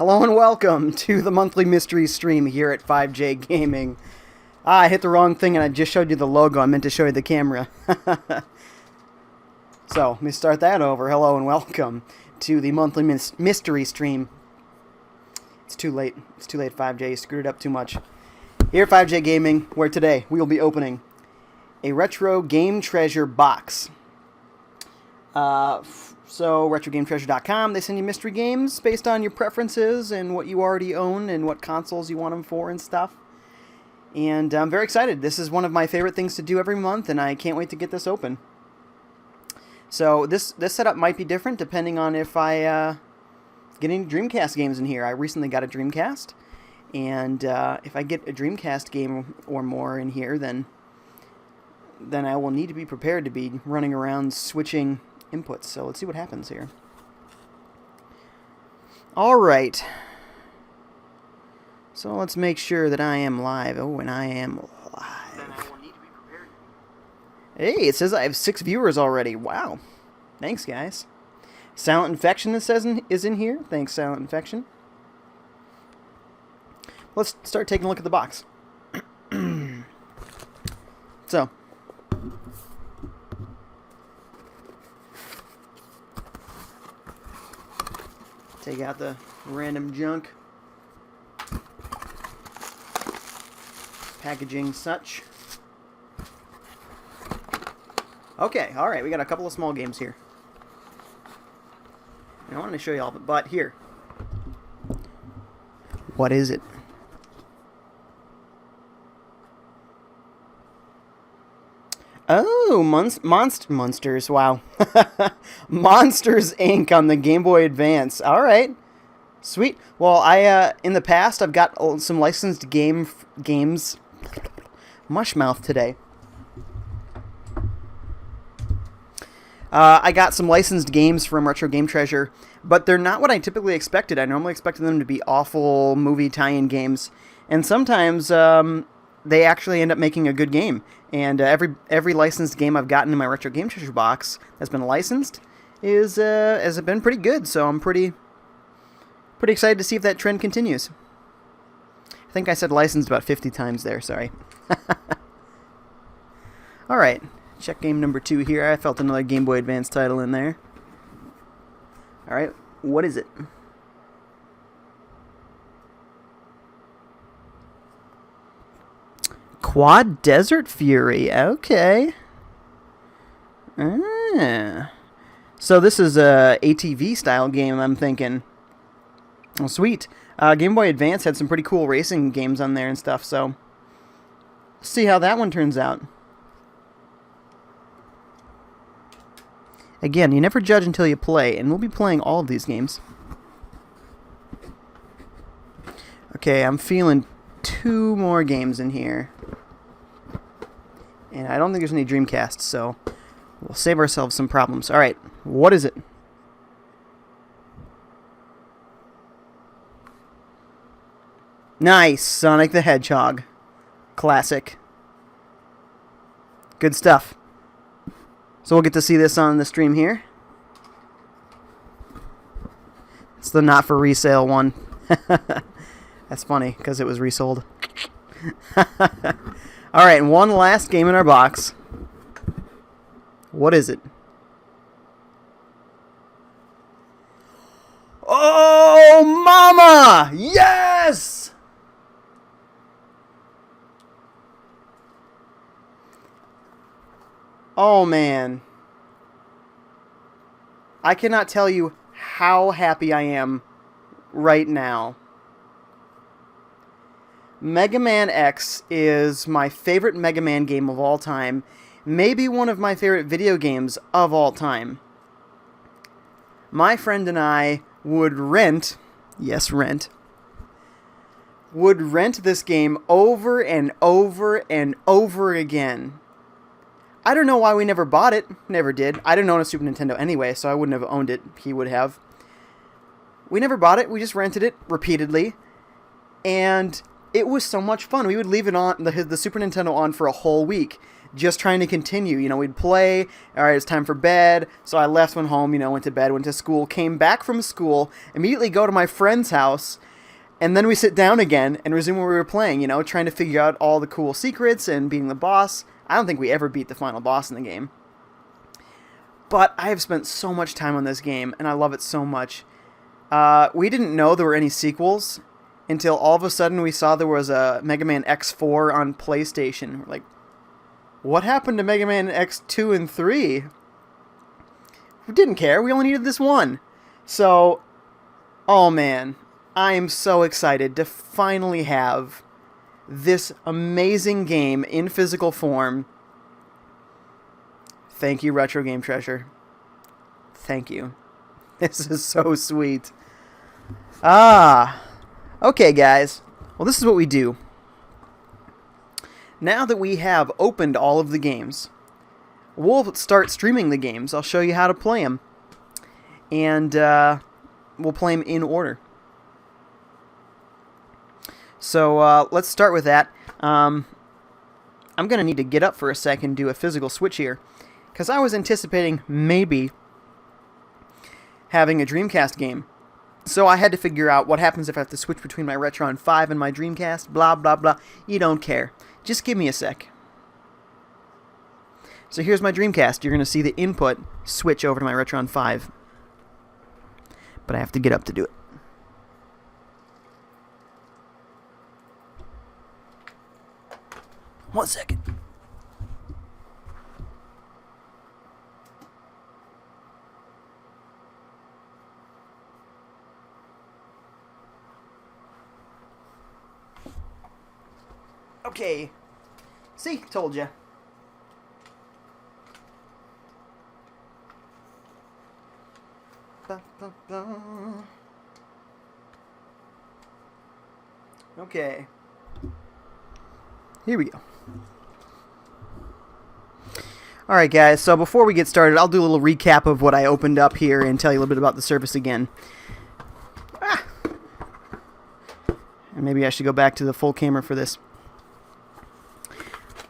Hello and welcome to the monthly mystery stream here at FiveJay Gaming. I hit the wrong thing and I just showed you the logo. I meant to show you the camera. So, let me start that over. Hello and welcome to the monthly mystery stream. It's too late. It's too late, FiveJay. You screwed it up too much. Here at FiveJay Gaming, where today we will be opening a retro game treasure box. So, RetroGameTreasure.com, they send you mystery games based on your preferences and what you already own and what consoles you want them for and stuff. And I'm very excited. This is one of my favorite things to do every month, and I can't wait to get this open. So, this setup might be different depending on if I get any Dreamcast games in here. I recently got a Dreamcast, and if I get a Dreamcast game or more in here, then I will need to be prepared to be running around switching inputs. So let's see what happens here. Alright. So let's make sure that I am live. Oh, and I am live. Then I will need to be prepared. Hey, it says I have 6 viewers already. Wow. Thanks, guys. Silent Infection, it says, is in here. Thanks, Silent Infection. Let's start taking a look at the box. So, take out the random junk. Packaging such. Okay, alright, we got a couple of small games here. I wanted to show you all, but here. What is it? Oh, Monsters, wow. Monsters, Inc. on the Game Boy Advance. Alright. Sweet. Well, in the past, I've got some licensed games. Mushmouth today. I got some licensed games from Retro Game Treasure, but they're not what I typically expected. I normally expected them to be awful movie tie-in games, and sometimes they actually end up making a good game. And every licensed game I've gotten in my Retro Game Treasure box that's been licensed has been pretty good. So I'm pretty excited to see if that trend continues. I think I said licensed about 50 times there. Sorry. All right, check game number 2 here. I felt another Game Boy Advance title in there. All right, what is it? Quad Desert Fury. Okay. So this is a ATV style game, I'm thinking. Oh, sweet. Game Boy Advance had some pretty cool racing games on there and stuff, so let's see how that one turns out. Again, you never judge until you play, and we'll be playing all of these games. Okay, I'm feeling 2 more games in here. And I don't think there's any Dreamcasts, so we'll save ourselves some problems. Alright, what is it? Nice! Sonic the Hedgehog. Classic. Good stuff. So we'll get to see this on the stream here. It's the not for resale one. That's funny, because it was resold. Alright, and one last game in our box. What is it? Oh, mama! Yes! Oh, man. I cannot tell you how happy I am right now. Mega Man X is my favorite Mega Man game of all time. Maybe one of my favorite video games of all time. My friend and I would rent, yes, rent, would rent this game over and over and over again. I don't know why we never bought it. Never did. I didn't own a Super Nintendo anyway, so I wouldn't have owned it. He would have. We never bought it. We just rented it repeatedly. And it was so much fun. We would leave it on, the Super Nintendo on for a whole week. just trying to continue. You know, we'd play, all right, it's time for bed. So I left, went home, you know, went to bed, went to school, came back from school, immediately go to my friend's house, and then we sit down again and resume what we were playing, you know, trying to figure out all the cool secrets and beating the boss. I don't think we ever beat the final boss in the game. But I have spent so much time on this game, and I love it so much. We didn't know there were any sequels until all of a sudden we saw there was a Mega Man X4 on PlayStation. We're like, what happened to Mega Man X2 and 3? We didn't care. We only needed this one. So, oh man, I am so excited to finally have this amazing game in physical form. Thank you, Retro Game Treasure. Thank you. This is so sweet. Okay, guys. Well, this is what we do. Now that we have opened all of the games, we'll start streaming the games. I'll show you how to play them. And we'll play them in order. So let's start with that. I'm going to need to get up for a second and do a physical switch here, because I was anticipating maybe having a Dreamcast game. So I had to figure out what happens if I have to switch between my Retron 5 and my Dreamcast, blah, blah, blah. You don't care. Just give me a sec. So here's my Dreamcast. You're going to see the input switch over to my Retron 5. But I have to get up to do it. One second. Okay. See? Told ya. Okay. Here we go. Alright guys, so before we get started, I'll do a little recap of what I opened up here and tell you a little bit about the service again. And maybe I should go back to the full camera for this.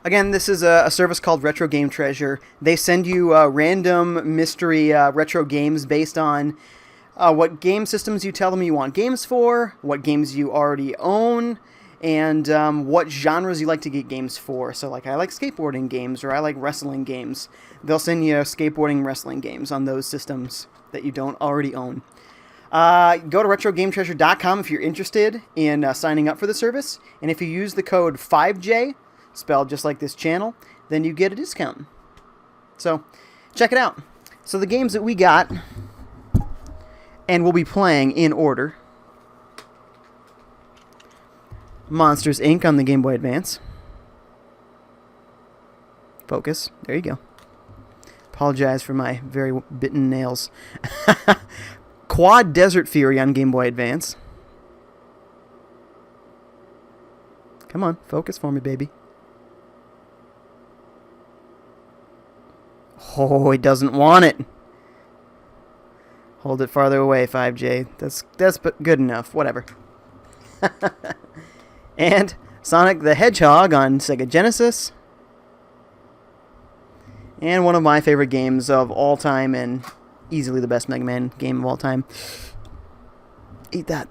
Again, this is a service called Retro Game Treasure. They send you random mystery retro games based on what game systems you tell them you want games for, what games you already own, and what genres you like to get games for. So, like, I like skateboarding games, or I like wrestling games. They'll send you skateboarding and wrestling games on those systems that you don't already own. Go to RetroGameTreasure.com if you're interested in signing up for the service. And if you use the code FiveJay, spelled just like this channel, then you get a discount. So, check it out. So the games that we got, and we'll be playing in order: Monsters, Inc. on the Game Boy Advance. Focus. There you go. Apologize for my very bitten nails. Quad Desert Fury on Game Boy Advance. Come on, focus for me, baby. Oh, he doesn't want it. Hold it farther away, FiveJay. That's good enough. Whatever. And Sonic the Hedgehog on Sega Genesis. And one of my favorite games of all time, and easily the best Mega Man game of all time. Eat that.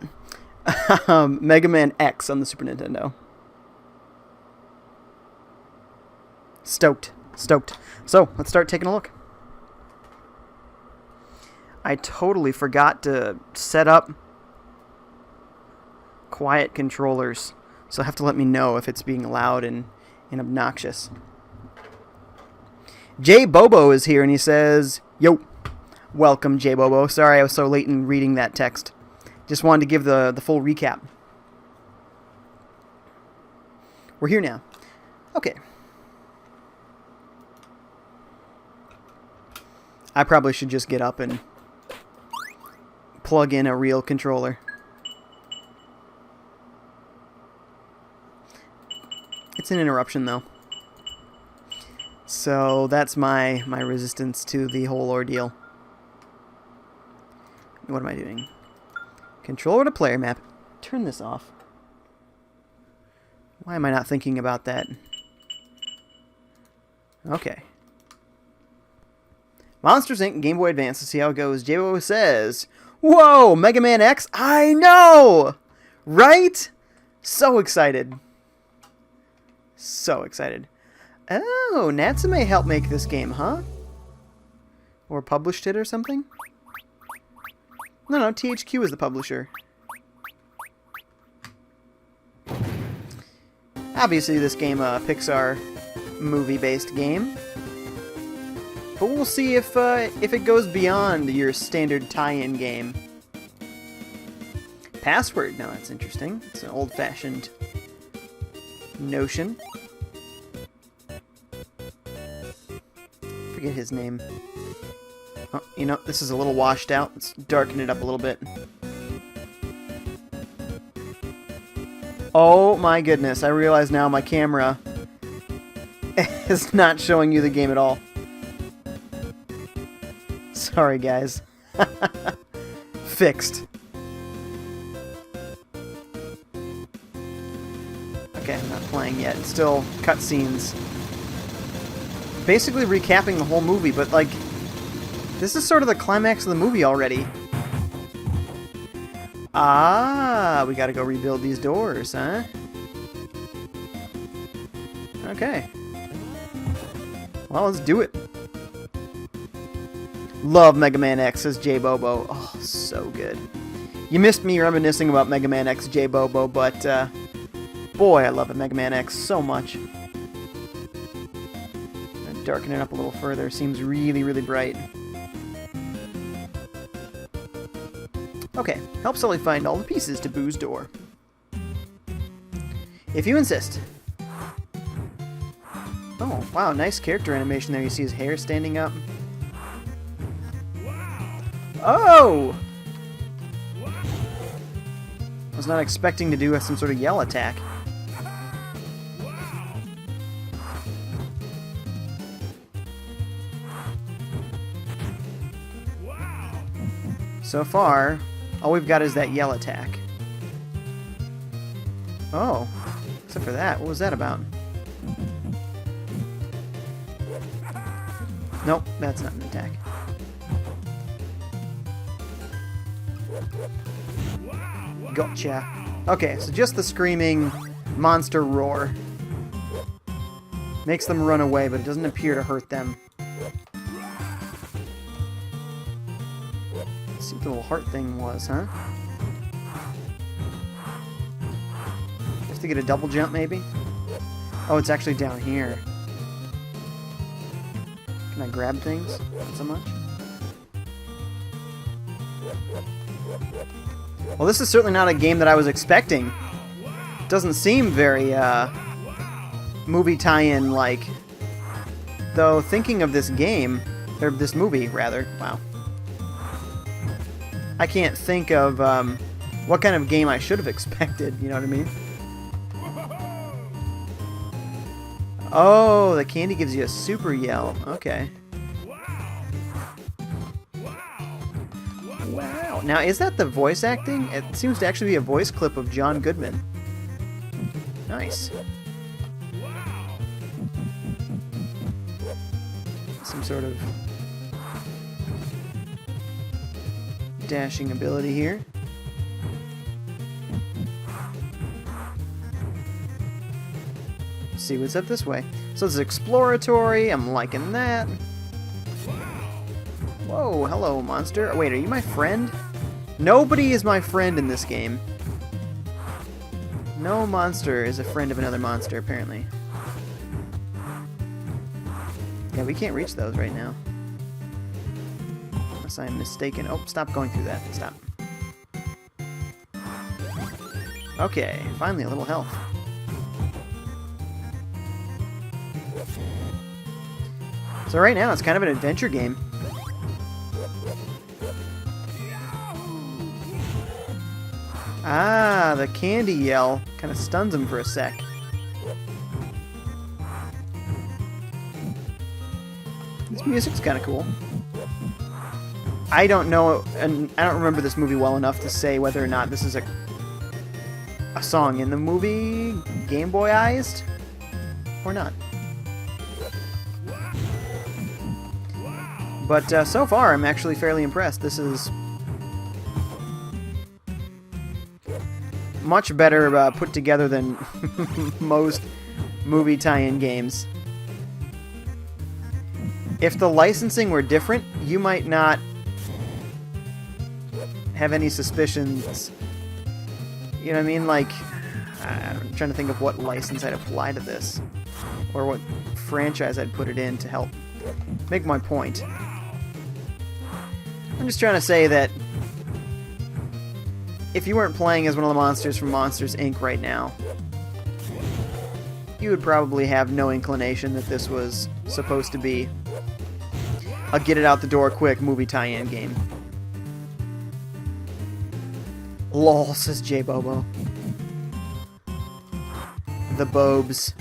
Mega Man X on the Super Nintendo. Stoked. So, let's start taking a look. I totally forgot to set up quiet controllers, so you'll have to let me know if it's being loud and obnoxious. Jay Bobo is here, and he says, "Yo, welcome, Jay Bobo. Sorry I was so late in reading that text. Just wanted to give the full recap. We're here now. Okay. I probably should just get up and plug in a real controller. It's an interruption, though. So that's my resistance to the whole ordeal. What am I doing? Controller to player map. Turn this off. Why am I not thinking about that? Okay. Monsters Inc. Game Boy Advance. Let's see how it goes. J-Bo says, whoa, Mega Man X? I know! Right? So excited. So excited. Oh, Natsume helped make this game, huh? Or published it or something? No, THQ is the publisher. Obviously, this game a Pixar movie-based game. But we'll see if it goes beyond your standard tie-in game. Password. Now that's interesting. It's an old-fashioned notion. Forget his name. Oh, you know, this is a little washed out. Let's darken it up a little bit. Oh my goodness, I realize now my camera is not showing you the game at all. Sorry, guys. Fixed. Okay, I'm not playing yet. It's still cutscenes. Basically recapping the whole movie, but like, this is sort of the climax of the movie already. Ah, we gotta go rebuild these doors, huh? Okay. Well, let's do it. Love Mega Man X, says J-Bobo. Oh, so good. You missed me reminiscing about Mega Man X, J-Bobo, but, boy, I love Mega Man X so much. Darken it up a little further. Seems really, really bright. Okay, help Sully find all the pieces to Boo's door. If you insist. Oh, wow, nice character animation there. You see his hair standing up. Oh! I was not expecting to do some sort of yell attack. So far, all we've got is that yell attack. Oh, except for that. What was that about? Nope, that's not an attack. Gotcha. Okay, so just the screaming monster roar makes them run away, but it doesn't appear to hurt them. Let's see what the little heart thing was, huh? Just to get a double jump, maybe? Oh, it's actually down here. Can I grab things? Not so much. Well, this is certainly not a game that I was expecting. Doesn't seem very, movie tie-in like. Though, thinking of this game, or this movie, rather, wow. I can't think of, what kind of game I should have expected, you know what I mean? Oh, the candy gives you a super yell. Okay. Wow. Now, is that the voice acting? It seems to actually be a voice clip of John Goodman. Nice. Some sort of dashing ability here. Let's see what's up this way. So it's exploratory. I'm liking that. Whoa, hello, monster. Wait, are you my friend? Nobody is my friend in this game. No monster is a friend of another monster, apparently. Yeah, we can't reach those right now. Unless I'm mistaken. Oh, stop going through that. Stop. Okay, finally a little health. So right now, it's kind of an adventure game. Ah, the candy yell kind of stuns him for a sec. This music's kind of cool. I don't know, and I don't remember this movie well enough to say whether or not this is a song in the movie, Game Boy-ized, or not. But so far, I'm actually fairly impressed. This is much better put together than most movie tie-in games. If the licensing were different, you might not have any suspicions. You know what I mean? Like, I'm trying to think of what license I'd apply to this, or what franchise I'd put it in to help make my point. I'm just trying to say that if you weren't playing as one of the monsters from Monsters, Inc. right now, you would probably have no inclination that this was supposed to be a get-it-out-the-door-quick movie tie-in game. Lol, says J-Bobo. The Bobes.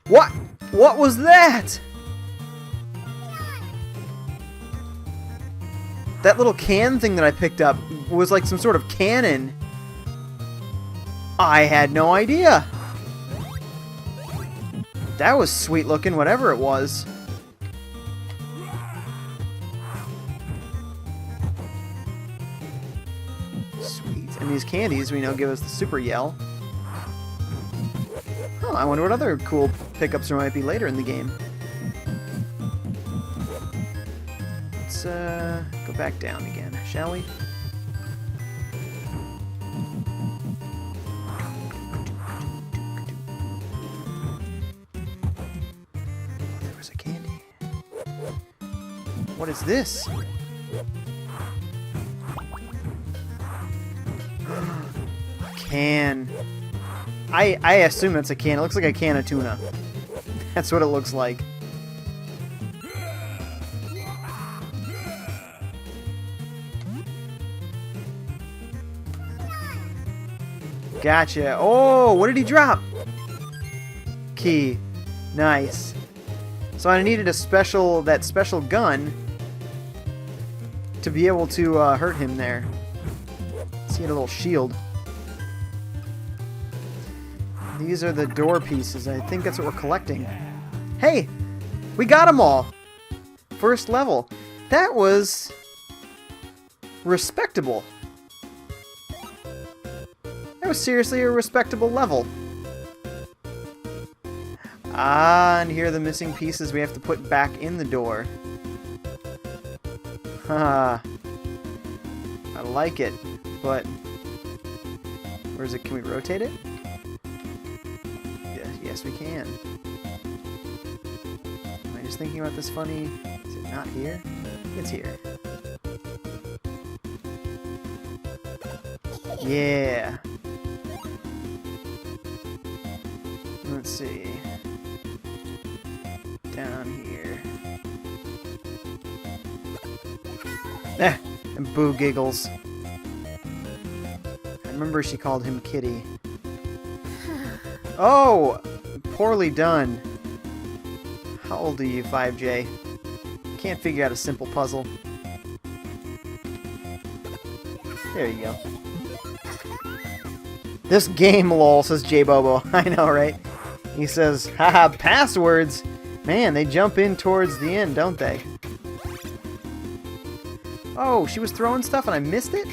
What? What was that? That little can thing that I picked up was like some sort of cannon. I had no idea. That was sweet looking, whatever it was. Sweet. And these candies, we know, give us the super yell. Oh, I wonder what other cool pickups there might be later in the game. Let's go back down again, shall we? There was a candy. What is this? Can. I assume that's a can. It looks like a can of tuna. That's what it looks like. Gotcha. Oh, what did he drop? Key. Nice. So I needed that special gun to be able to hurt him there. He had a little shield. These are the door pieces. I think that's what we're collecting. Hey! We got them all! First level. That was respectable. That was seriously a respectable level. Ah, and here are the missing pieces we have to put back in the door. Haha. I like it, but where is it? Can we rotate it? Yes, we can. Am I just thinking about this funny? Is it not here? It's here. Yeah. Let's see. Down here. Eh, and Boo giggles. I remember she called him Kitty. Oh! Poorly done. How old are you, FiveJay? Can't figure out a simple puzzle. There you go. This game, lol, says J-Bobo. I know, right? He says, haha, passwords! Man, they jump in towards the end, don't they? Oh, she was throwing stuff and I missed it?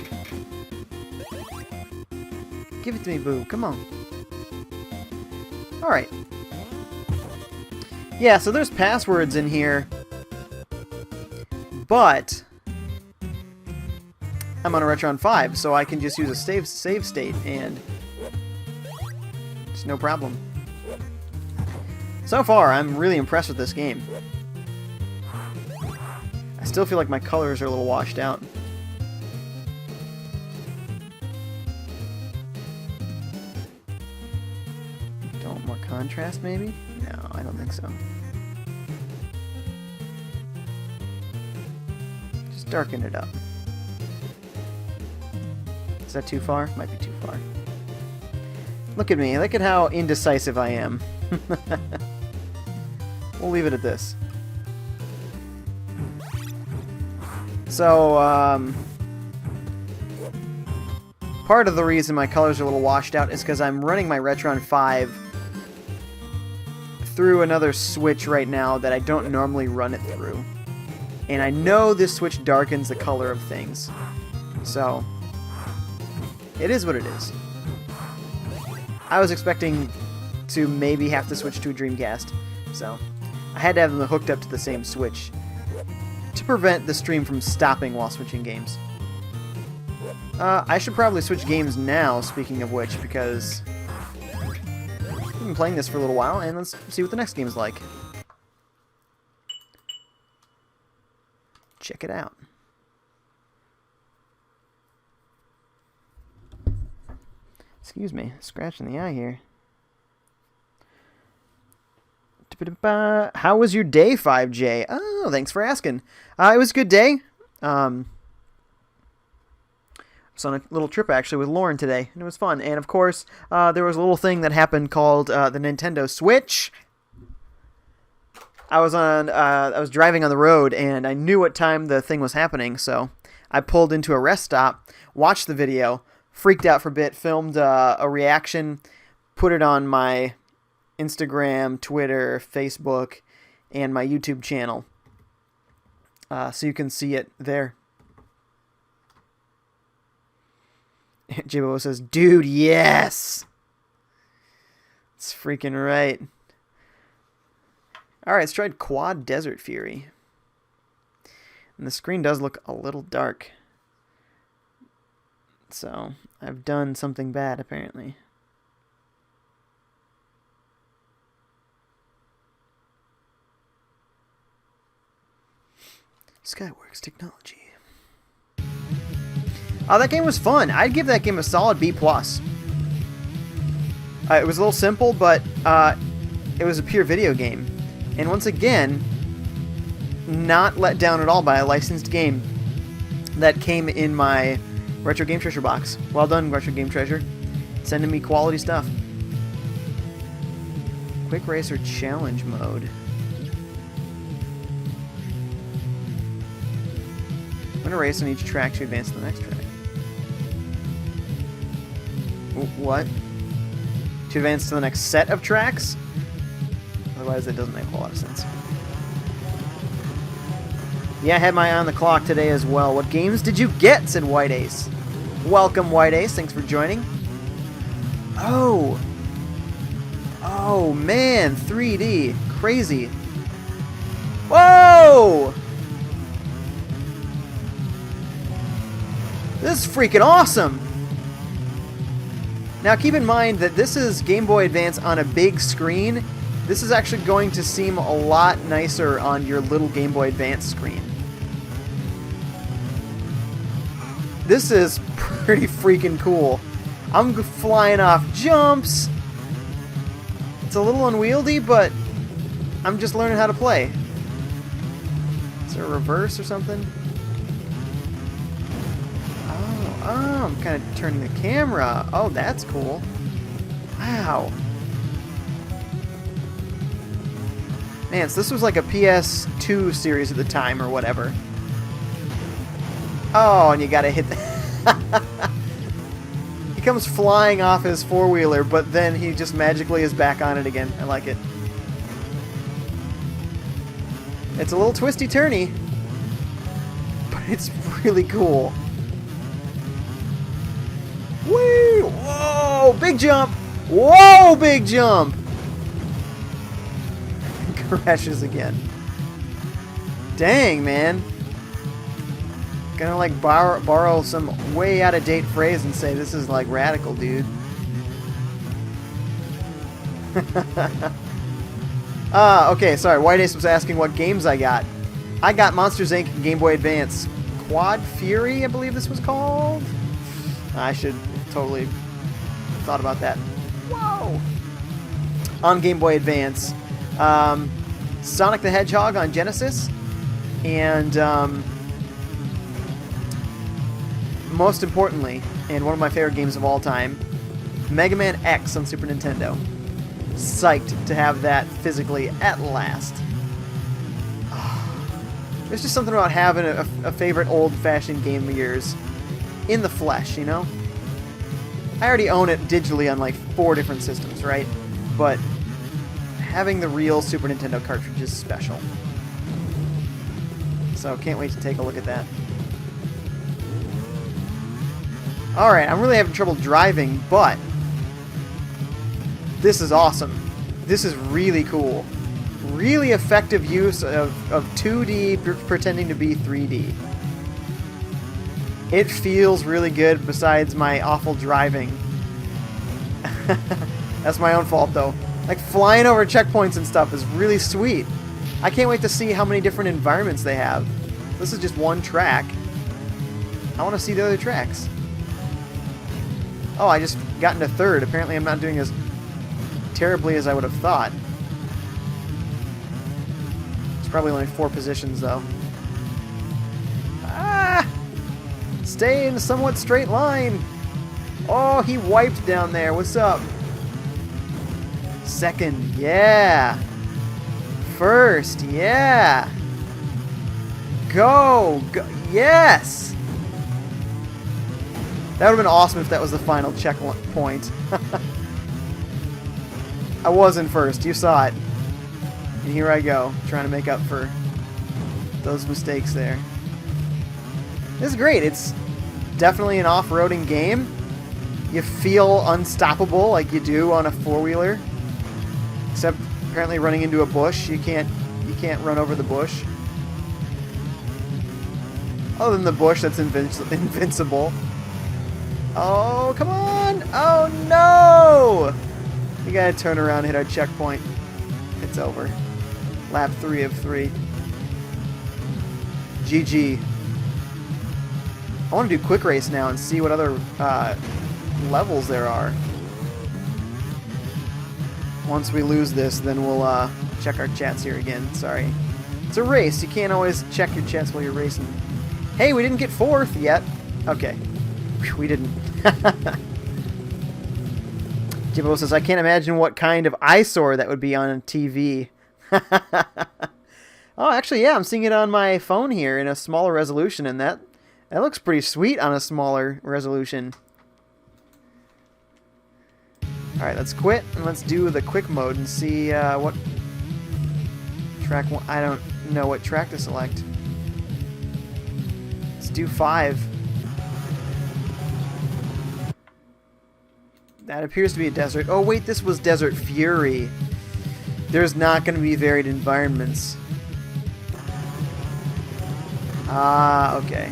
Give it to me, Boo. Come on. Alright. Yeah, so there's passwords in here. But I'm on a Retron 5, so I can just use a save state and it's no problem. So far, I'm really impressed with this game. I still feel like my colors are a little washed out. Don't want more contrast, maybe? No, I don't think so. Just darken it up. Is that too far? Might be too far. Look at me. Look at how indecisive I am. We'll leave it at this. So, part of the reason my colors are a little washed out is because I'm running my Retron 5 through another switch right now that I don't normally run it through. And I know this Switch darkens the color of things. So, it is what it is. I was expecting to maybe have to switch to a Dreamcast. So, I had to have them hooked up to the same Switch to prevent the stream from stopping while switching games. I should probably switch games now, speaking of which, because I've been playing this for a little while, and let's see what the next game's like. Check it out. Excuse me, scratching the eye here. How was your day, FiveJay? Oh, thanks for asking. It was a good day. I was on a little trip, actually, with Lauren today, and it was fun. And, of course, there was a little thing that happened called the Nintendo Switch. I was driving on the road, and I knew what time the thing was happening, so I pulled into a rest stop, watched the video, freaked out for a bit, filmed a reaction, put it on my Instagram, Twitter, Facebook, and my YouTube channel. So you can see it there. Jibbo says, dude, yes! It's freaking right. Alright, let's try Quad Desert Fury. And the screen does look a little dark. So, I've done something bad, apparently. Skyworks Technology. Oh, that game was fun. I'd give that game a solid B+. It was a little simple, but it was a pure video game. And once again, not let down at all by a licensed game that came in my Retro Game Treasure box. Well done, Retro Game Treasure. Sending me quality stuff. Quick Racer Challenge Mode. Win a race on each track to advance to the next track. What? To advance to the next set of tracks? Otherwise, that doesn't make a whole lot of sense. Yeah, I had my eye on the clock today as well. What games did you get? Said White Ace. Welcome, White Ace. Thanks for joining. Oh. Oh, man. 3D. Crazy. Whoa! This is freaking awesome! Now keep in mind that this is Game Boy Advance on a big screen. This is actually going to seem a lot nicer on your little Game Boy Advance screen. This is pretty freaking cool. I'm flying off jumps. It's a little unwieldy, but I'm just learning how to play. Is there a reverse or something? Oh, I'm kind of turning the camera. Oh, that's cool. Wow. Man, so this was like a PS2 series at the time or whatever. Oh, and you gotta hit the... He comes flying off his four-wheeler, but then he just magically is back on it again. I like it. It's a little twisty-turny, but it's really cool. Woo! Whoa! Big jump! Whoa! Big jump! Crashes again. Dang, man. Gonna like borrow some way out of date phrase and say this is like radical, dude. Okay, sorry. White Ace was asking what games I got. I got Monsters Inc. Game Boy Advance. Quad Fury, I believe this was called. I should totally thought about that. Whoa! On Game Boy Advance. Sonic the Hedgehog on Genesis. And most importantly, and one of my favorite games of all time, Mega Man X on Super Nintendo. Psyched to have that physically at last. There's just something about having a favorite old-fashioned game of yours in the flesh, you know? I already own it digitally on like 4 different systems, right? But having the real Super Nintendo cartridge is special. So can't wait to take a look at that. Alright, I'm really having trouble driving, but this is awesome. This is really cool. Really effective use of 2D pretending to be 3D. It feels really good besides my awful driving. That's my own fault, though. Like, flying over checkpoints and stuff is really sweet. I can't wait to see how many different environments they have. This is just one track. I want to see the other tracks. Oh, I just got into third. Apparently I'm not doing as terribly as I would have thought. It's probably only 4 positions, though. Ah! Stay in a somewhat straight line. Oh, he wiped down there. What's up? Second, yeah. First, yeah. Go, yes. That would have been awesome if that was the final checkpoint. I was in first. You saw it. And here I go, trying to make up for those mistakes there. This is great. It's definitely an off-roading game. You feel unstoppable like you do on a four-wheeler. Except apparently running into a bush. You can't run over the bush. Other than the bush that's invincible. Oh, come on! Oh, no! We gotta turn around and hit our checkpoint. It's over. Lap 3 of 3. GG. I want to do quick race now and see what other levels there are. Once we lose this, then we'll check our chats here again. Sorry. It's a race. You can't always check your chats while you're racing. Hey, we didn't get 4th yet. Okay. Whew, we didn't. Jibbo says, I can't imagine what kind of eyesore that would be on TV. Oh, actually, yeah, I'm seeing it on my phone here in a smaller resolution, and that looks pretty sweet on a smaller resolution. Alright, let's quit, and let's do the quick mode and see what track... I don't know what track to select. Let's do 5. That appears to be a desert. Oh, wait, this was Desert Fury. There's not going to be varied environments. Ah, okay.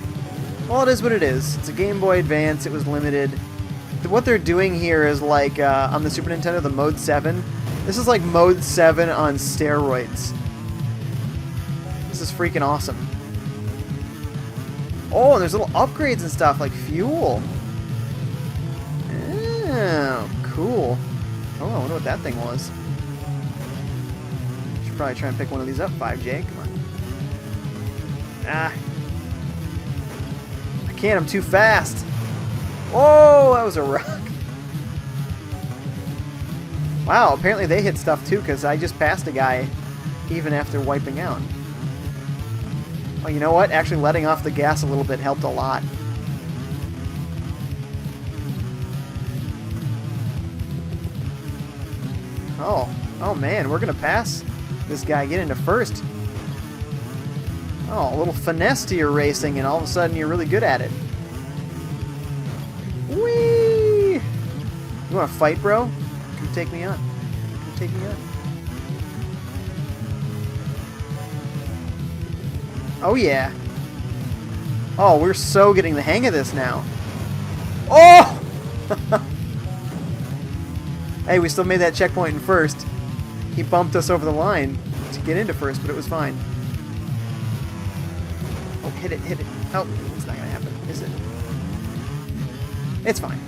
Well, it is what it is. It's a Game Boy Advance. It was limited. What they're doing here is like, on the Super Nintendo, the Mode 7. This is like Mode 7 on steroids. This is freaking awesome. Oh, and there's little upgrades and stuff, like fuel. Oh, cool. Oh, I wonder what that thing was. Should probably try and pick one of these up, FiveJay. Come on. Ah. I can't, I'm too fast. Oh, that was a rock. Wow, apparently they hit stuff too, because I just passed a guy even after wiping out. Oh, you know what? Actually letting off the gas a little bit helped a lot. Oh man, we're gonna pass this guy, get into first. Oh, a little finesse to your racing, and all of a sudden you're really good at it. Whee! You wanna fight, bro? Come take me on. Come take me on. Oh yeah. Oh, we're so getting the hang of this now. Oh! Hey, we still made that checkpoint in first. He bumped us over the line to get into first, but it was fine. Oh, hit it, hit it. Oh, it's not gonna happen, is it? It's fine.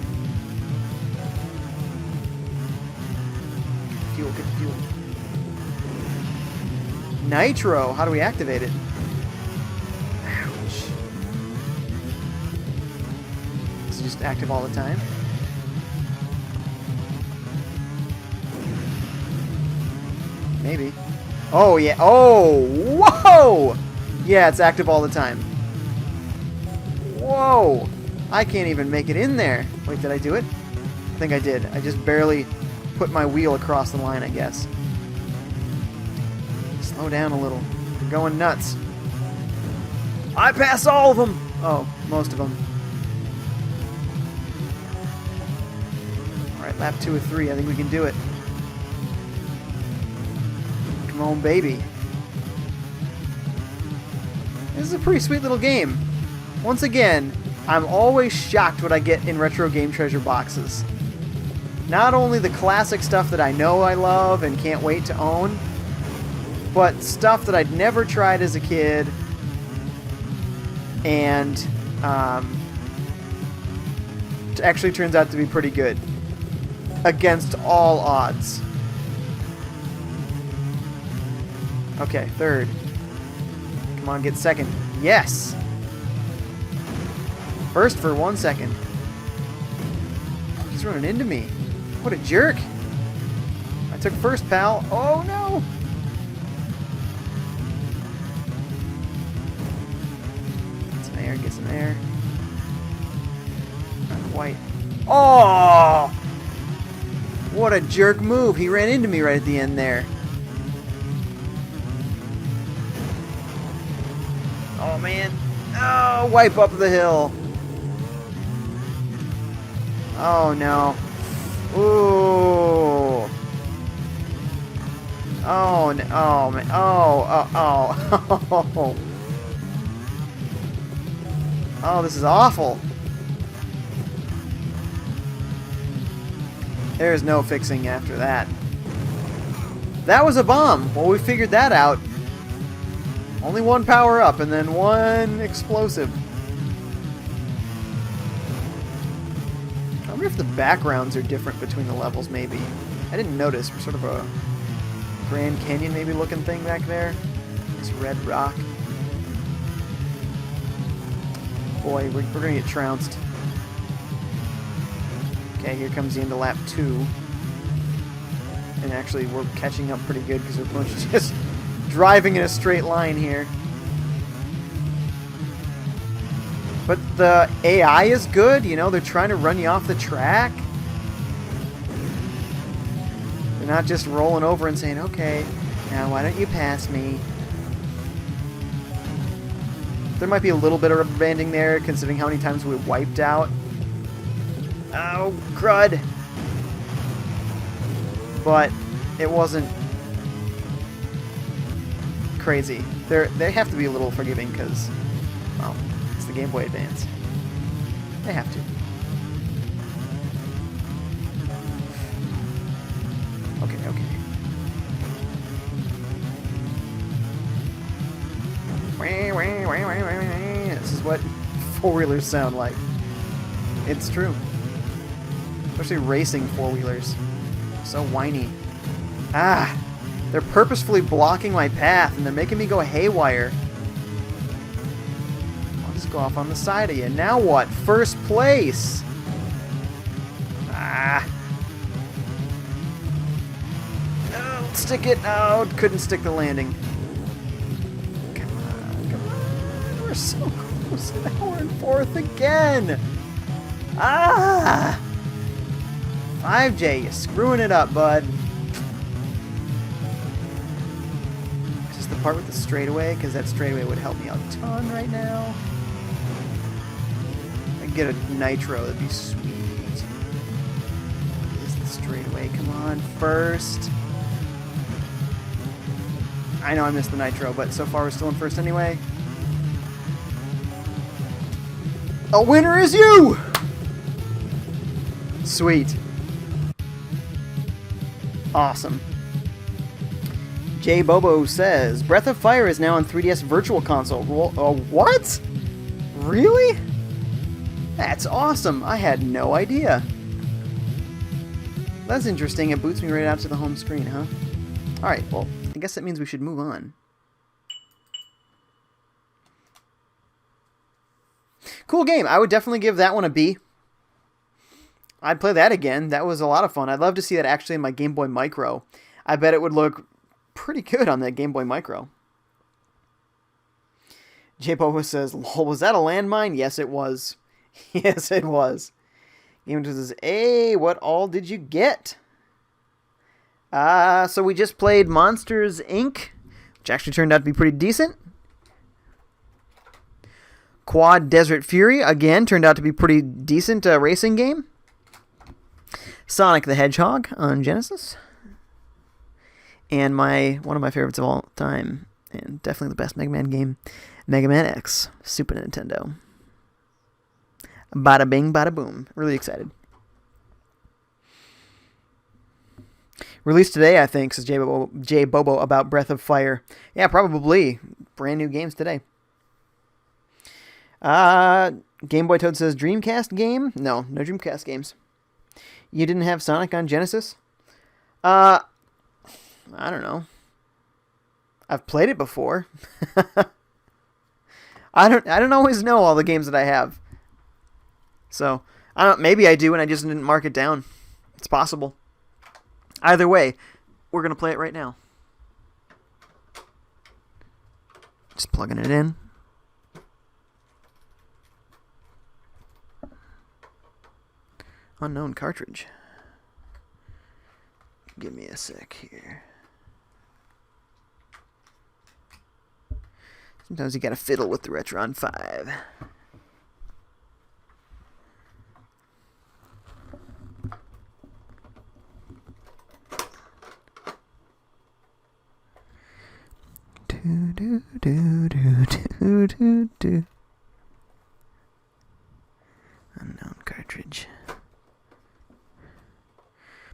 Fuel, good fuel. Nitro, how do we activate it? Ouch. Is it just active all the time? Maybe. Oh, yeah. Oh, whoa! Yeah, it's active all the time. Whoa! I can't even make it in there. Wait, did I do it? I think I did. I just barely put my wheel across the line, I guess. Slow down a little. You're going nuts. I passed all of them. Oh, most of them. All right, lap 2 of 3. I think we can do it. Come on, baby. This is a pretty sweet little game. Once again, I'm always shocked what I get in retro game treasure boxes. Not only the classic stuff that I know I love and can't wait to own, but stuff that I'd never tried as a kid, and actually turns out to be pretty good against all odds. Okay, third. Come on, get second. Yes! First for 1 second. He's running into me. What a jerk. I took first, pal. Oh, no! Get some air, get some air. Not quite. Oh! What a jerk move. He ran into me right at the end there. Oh, man. Oh, wipe up the hill. Oh, no. Ooh. Oh, no. Oh, man. Oh. Oh, this is awful. There's no fixing after that. That was a bomb. Well, we figured that out. Only one power up and then one explosive. I wonder if the backgrounds are different between the levels, maybe. I didn't notice. We're sort of a Grand Canyon maybe looking thing back there. This red rock. Boy, we're going to get trounced. Okay, here comes the end of lap 2. And actually, we're catching up pretty good because we're just driving in a straight line here. But the AI is good, you know, they're trying to run you off the track. They're not just rolling over and saying, okay, now why don't you pass me? There might be a little bit of rubber banding there, considering how many times we wiped out. Oh, crud. But it wasn't crazy. They have to be a little forgiving because, well, it's the Game Boy Advance. They have to. Okay. This is what four-wheelers sound like. It's true. Especially racing four-wheelers. So whiny. Ah! They're purposefully blocking my path, and they're making me go haywire. I'll just go off on the side of you. Now what? First place! Ah! No, stick it! No, couldn't stick the landing. Come on. We're so close. Now we're in fourth again! Ah! FiveJay, you're screwing it up, bud. Just the part with the straightaway, because that straightaway would help me out a ton right now. I could get a nitro, that'd be sweet. Is the straightaway? Come on, first. I know I missed the nitro, but so far we're still in first anyway. A winner is you! Sweet. Awesome. J Bobo says, Breath of Fire is now on 3DS Virtual Console. What? Really? That's awesome. I had no idea. That's interesting. It boots me right out to the home screen, huh? Alright, well, I guess that means we should move on. Cool game. I would definitely give that one a B. I'd play that again. That was a lot of fun. I'd love to see that actually in my Game Boy Micro. I bet it would look pretty good on that Game Boy Micro. J-Popo says, lol, was that a landmine? Yes, it was. Yes, it was. Game says, hey, what all did you get? So we just played Monsters, Inc., which actually turned out to be pretty decent. Quad Desert Fury, again, turned out to be pretty decent racing game. Sonic the Hedgehog on Genesis. And one of my favorites of all time, and definitely the best Mega Man game, Mega Man X, Super Nintendo. Bada bing, bada boom. Really excited. Released today, I think, says Jay Bobo about Breath of Fire. Yeah, probably. Brand new games today. Game Boy Toad says Dreamcast game? No Dreamcast games. You didn't have Sonic on Genesis? I don't know. I've played it before. I don't always know all the games that I have. So, maybe I do and I just didn't mark it down. It's possible. Either way, we're going to play it right now. Just plugging it in. Unknown cartridge. Give me a sec here. Sometimes you gotta fiddle with the Retron 5. Do. Unknown cartridge.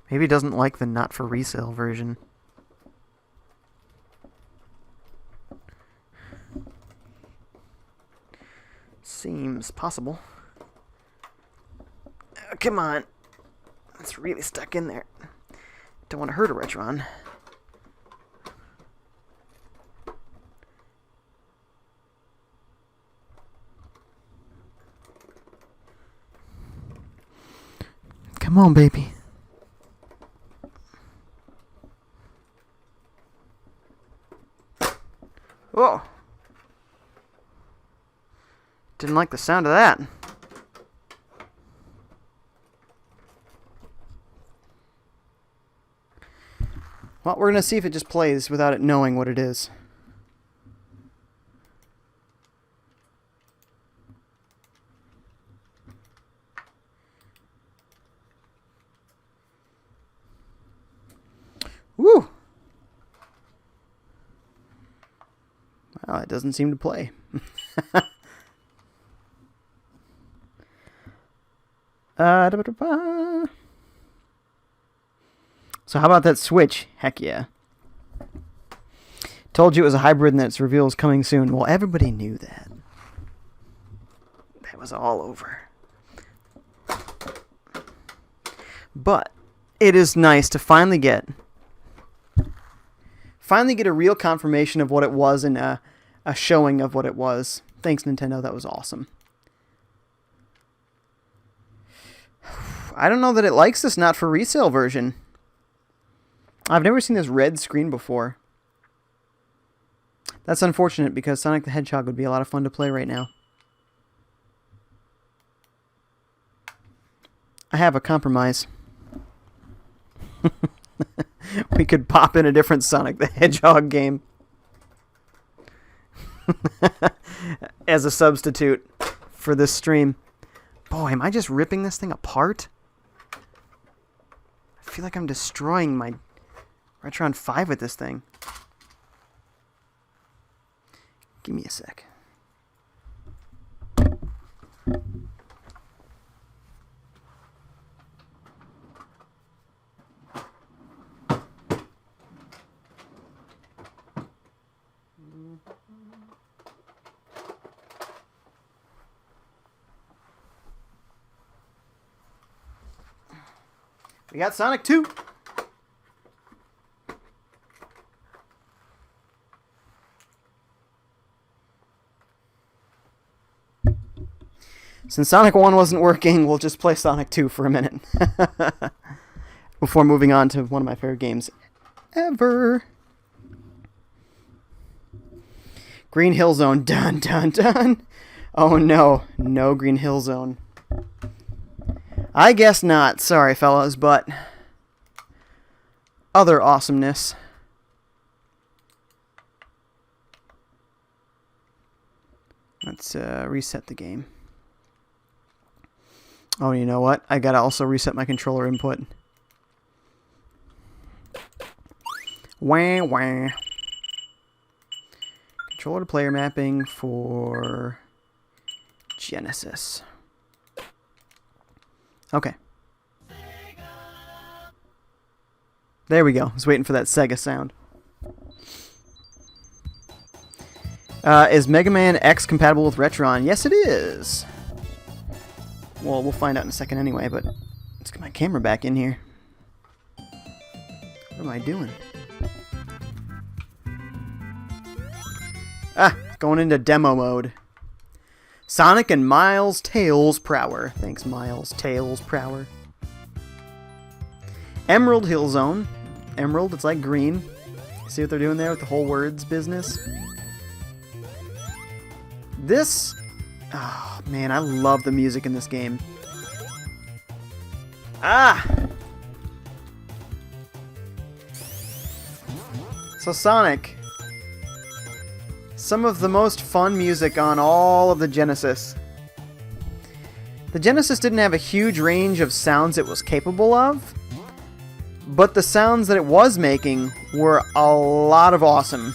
Maybe he doesn't like the not for resale version. Seems possible. Oh, come on. It's really stuck in there. Don't want to hurt a Retron. Come on, baby. Whoa. Didn't like the sound of that. Well, we're going to see if it just plays without it knowing what it is. Woo! Well, it doesn't seem to play. So how about that Switch? Heck yeah. Told you it was a hybrid and that its reveal is coming soon. Well, everybody knew that. That was all over. But it is nice to finally get a real confirmation of what it was and a showing of what it was. Thanks, Nintendo. That was awesome. I don't know that it likes this not for resale version. I've never seen this red screen before. That's unfortunate because Sonic the Hedgehog would be a lot of fun to play right now. I have a compromise. We could pop in a different Sonic the Hedgehog game as a substitute for this stream. Boy, am I just ripping this thing apart? I feel like I'm destroying my Retron 5 with this thing. Give me a sec. We got Sonic 2. Since Sonic 1 wasn't working, we'll just play Sonic 2 for a minute. Before moving on to one of my favorite games ever. Green Hill Zone. Dun, dun, dun. Oh no. No Green Hill Zone. I guess not. Sorry, fellas, but other awesomeness. Let's reset the game. Oh, you know what? I gotta also reset my controller input. Wah, wah. Controller to player mapping for Genesis. Okay. There we go. I was waiting for that Sega sound. Is Mega Man X compatible with Retron? Yes, it is. Well, we'll find out in a second anyway, but let's get my camera back in here. What am I doing? Ah, going into demo mode. Sonic and Miles Tails Prower. Thanks, Miles Tails Prower. Emerald Hill Zone. Emerald, it's like green. See what they're doing there with the whole words business? This... Oh, man, I love the music in this game. Ah! So, Sonic. Some of the most fun music on all of the Genesis. The Genesis didn't have a huge range of sounds it was capable of, but the sounds that it was making were a lot of awesome.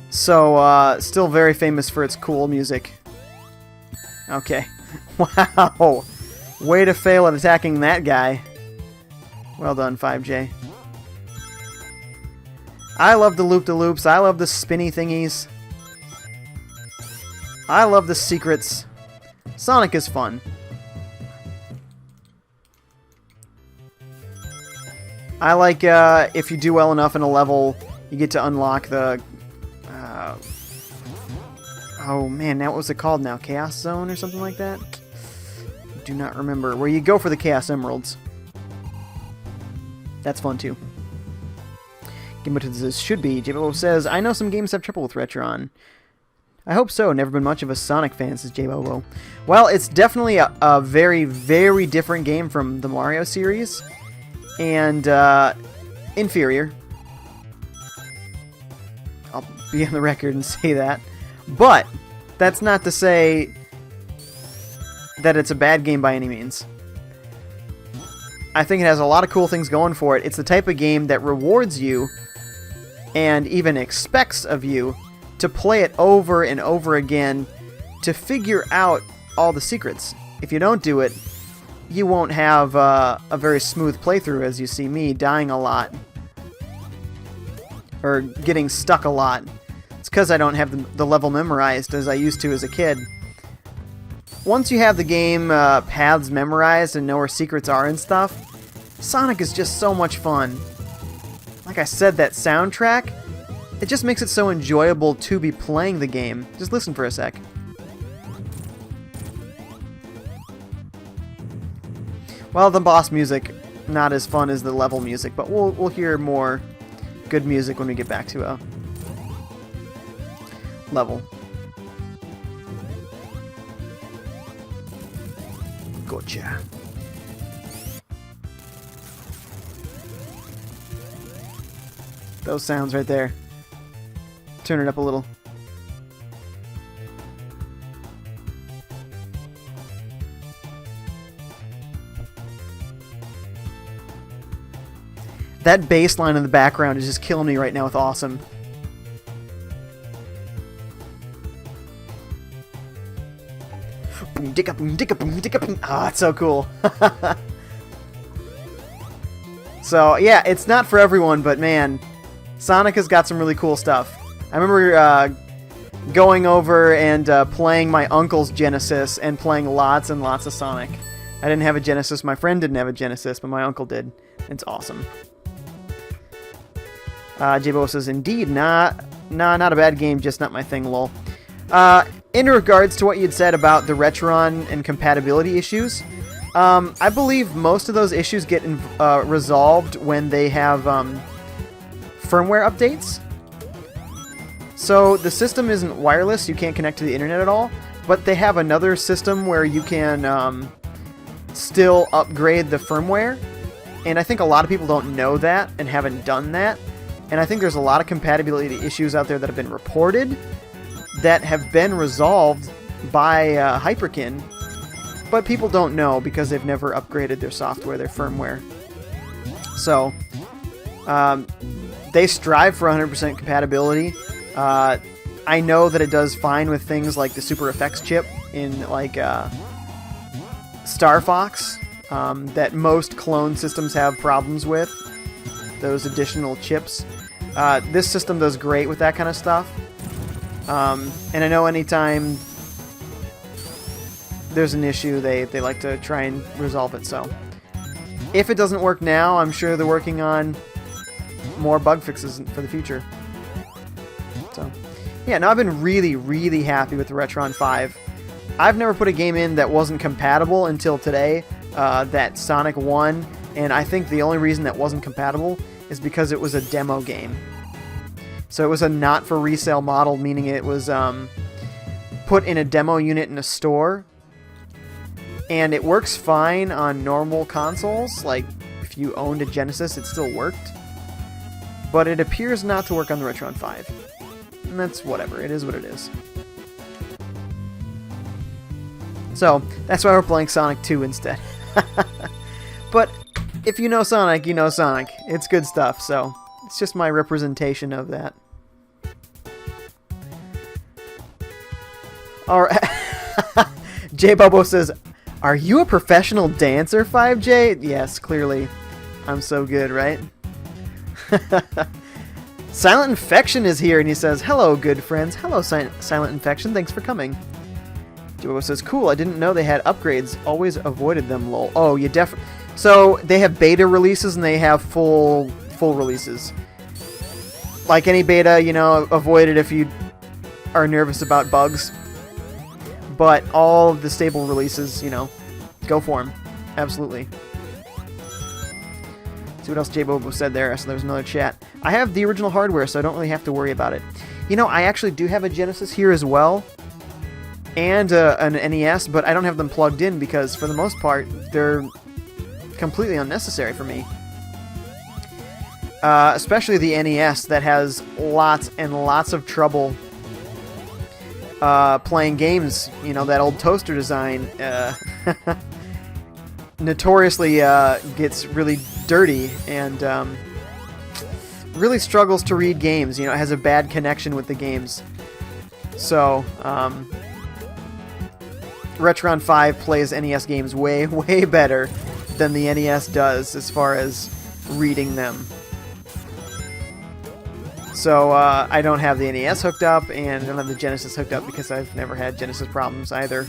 So, still very famous for its cool music. Okay. Wow. Way to fail at attacking that guy. Well done, FiveJay. I love the loop-de-loops. I love the spinny thingies. I love the secrets. Sonic is fun. I like if you do well enough in a level, you get to unlock the... oh man, now what was it called now? Chaos Zone or something like that? Do not remember. Where you go for the Chaos Emeralds. That's fun too. Game what this should be. J-Bobo says, I know some games have trouble with Retron. I hope so. Never been much of a Sonic fan, says J-Bobo. Well, it's definitely a very, very different game from the Mario series. And inferior. I'll be on the record and say that. But that's not to say that it's a bad game by any means. I think it has a lot of cool things going for it. It's the type of game that rewards you and even expects of you to play it over and over again to figure out all the secrets. If you don't do it, you won't have a very smooth playthrough, as you see me dying a lot. Or getting stuck a lot. It's because I don't have the level memorized as I used to as a kid. Once you have the game paths memorized and know where secrets are and stuff, Sonic is just so much fun. Like I said, that soundtrack, it just makes it so enjoyable to be playing the game. Just listen for a sec. Well, the boss music, not as fun as the level music, but we'll hear more good music when we get back to a level. Gotcha. Those sounds right there. Turn it up a little. That bass line in the background is just killing me right now with awesome. Boom, dicka, boom, dicka, boom, dicka, boom. Ah, it's so cool. So, yeah, it's not for everyone, but man, Sonic has got some really cool stuff. I remember going over and playing my uncle's Genesis and playing lots and lots of Sonic. I didn't have a Genesis, my friend didn't have a Genesis, but my uncle did. It's awesome. J-Bo says, indeed, not a bad game, just not my thing, lol. In regards to what you'd said about the Retron and compatibility issues, I believe most of those issues get resolved when they have firmware updates. So the system isn't wireless, you can't connect to the internet at all, but they have another system where you can still upgrade the firmware, and I think a lot of people don't know that and haven't done that. And I think there's a lot of compatibility issues out there that have been reported, that have been resolved by Hyperkin, but people don't know because they've never upgraded their software, their firmware. So they strive for 100% compatibility. I know that it does fine with things like the Super Effects chip in like Star Fox that most clone systems have problems with, those additional chips. This system does great with that kind of stuff. And I know anytime there's an issue, they like to try and resolve it. So if it doesn't work now, I'm sure they're working on more bug fixes for the future. So yeah, no, I've been really, really happy with the Retron 5. I've never put a game in that wasn't compatible until today, that Sonic 1, and I think the only reason that wasn't compatible is because it was a demo game. So it was a not for resale model, meaning it was put in a demo unit in a store, and it works fine on normal consoles. Like if you owned a Genesis, it still worked, but it appears not to work on the Retron 5, and that's whatever. It is what it is. So that's why we're playing Sonic 2 instead. But if you know Sonic, you know Sonic. It's good stuff, so it's just my representation of that. Alright. J Bobo says, "Are you a professional dancer, FiveJay?" Yes, clearly. I'm so good, right? Silent Infection is here, and he says, "Hello, good friends." Hello, Silent Infection. Thanks for coming. J Bobo says, "Cool, I didn't know they had upgrades. Always avoided them, lol." Oh, you definitely... So, they have beta releases, and they have full releases. Like any beta, you know, avoid it if you are nervous about bugs. But all of the stable releases, you know, go for them. Absolutely. See what else J Bobo said there. So there's another chat. I have the original hardware, so I don't really have to worry about it. You know, I actually do have a Genesis here as well, and an NES, but I don't have them plugged in because, for the most part, they're completely unnecessary for me. Especially the NES, that has lots and lots of trouble playing games. You know, that old toaster design notoriously gets really dirty and really struggles to read games. You know, it has a bad connection with the games. So, Retron 5 plays NES games way, way better than the NES does as far as reading them. So, I don't have the NES hooked up, and I don't have the Genesis hooked up because I've never had Genesis problems either.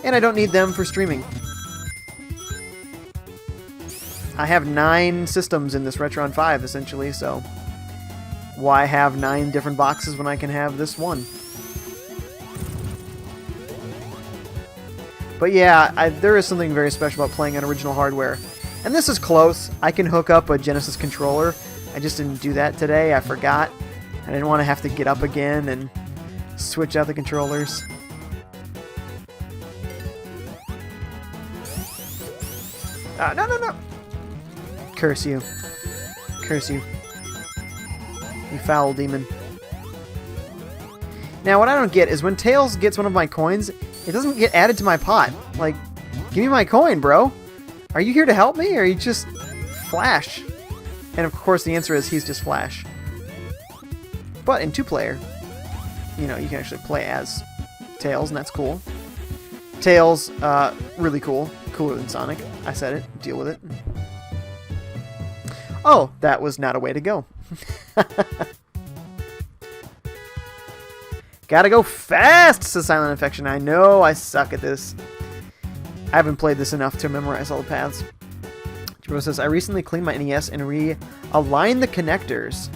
And I don't need them for streaming. I have 9 systems in this Retron 5, essentially, so why have 9 different boxes when I can have this one? But yeah, there is something very special about playing on original hardware. And this is close. I can hook up a Genesis controller. I just didn't do that today. I forgot. I didn't want to have to get up again and switch out the controllers. No. Curse you. Curse you. You foul demon. Now, what I don't get is when Tails gets one of my coins, it doesn't get added to my pot. Like, give me my coin, bro. Are you here to help me, or are you just Flash? And of course the answer is he's just Flash. But in 2-player, you know, you can actually play as Tails, and that's cool. Tails, really cool. Cooler than Sonic. I said it. Deal with it. Oh, that was not a way to go. Gotta go fast, says Silent Infection. I know I suck at this. I haven't played this enough to memorize all the paths. Jiro says, I recently cleaned my NES and realigned the connectors.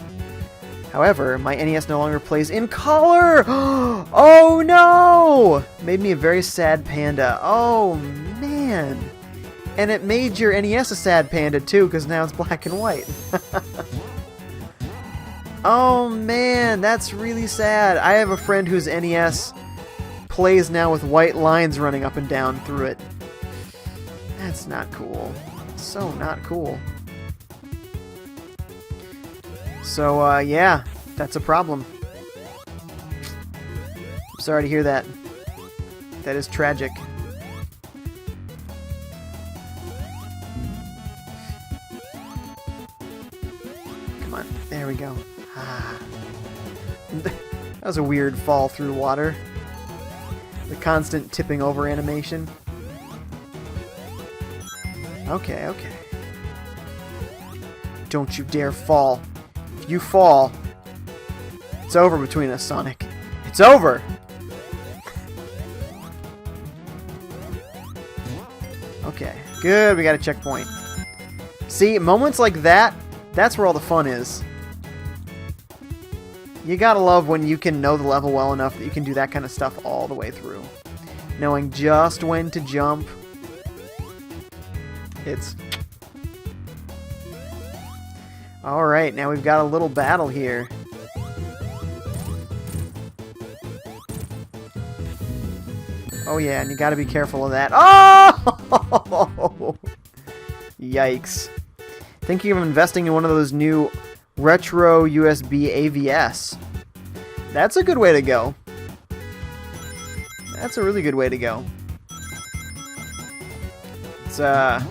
However, my NES no longer plays in color! Oh no! Made me a very sad panda. Oh man! And it made your NES a sad panda too, because now it's black and white. Oh man, that's really sad. I have a friend whose NES plays now with white lines running up and down through it. That's not cool. So not cool. So, yeah, that's a problem. sorry to hear that. That is tragic. Come on. There we go. Ah. That was a weird fall through water. The constant tipping over animation. Okay, okay. Don't you dare fall. If you fall, it's over between us, Sonic. It's over! Okay, good, we got a checkpoint. See, moments like that, that's where all the fun is. You gotta love when you can know the level well enough that you can do that kind of stuff all the way through. Knowing just when to jump. It's... Alright, now we've got a little battle here. Oh yeah, and you gotta be careful of that. Oh! Yikes. Thinking of investing in one of those new retro USB AVS. That's a good way to go. That's a really good way to go. It's, I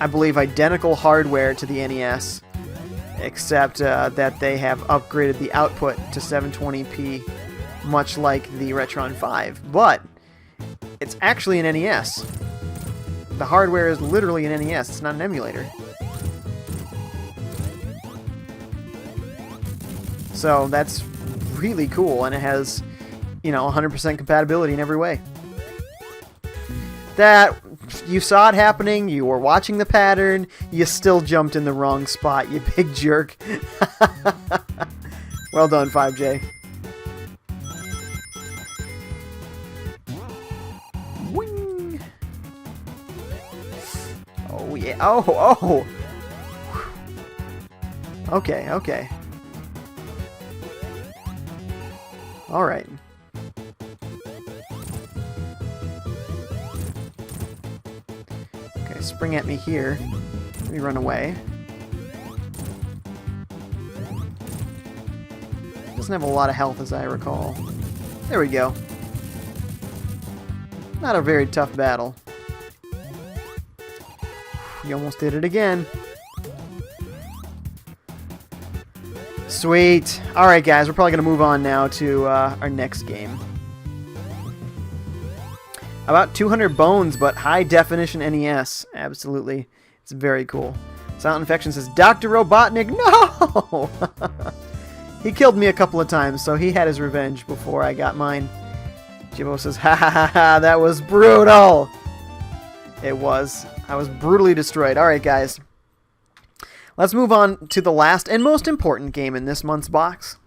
believe, identical hardware to the NES, except that they have upgraded the output to 720p, much like the Retron 5. But it's actually an NES. The hardware is literally an NES. It's not an emulator. So that's really cool, and it has, you know, 100% compatibility in every way. That, you saw it happening, you were watching the pattern, you still jumped in the wrong spot, you big jerk. Well done, FiveJay. Wing. Oh, yeah. Oh, oh! Okay, okay. Alright. Okay, spring at me here. Let me run away. Doesn't have a lot of health as I recall. There we go. Not a very tough battle. You almost did it again. Sweet. Alright guys, we're probably going to move on now to our next game. About 200 bones, but high definition NES. Absolutely. It's very cool. Silent Infection says, Dr. Robotnik, no! He killed me a couple of times, so he had his revenge before I got mine. Jimbo says, ha ha ha ha, that was brutal! It was. I was brutally destroyed. Alright guys. Let's move on to the last and most important game in this month's box.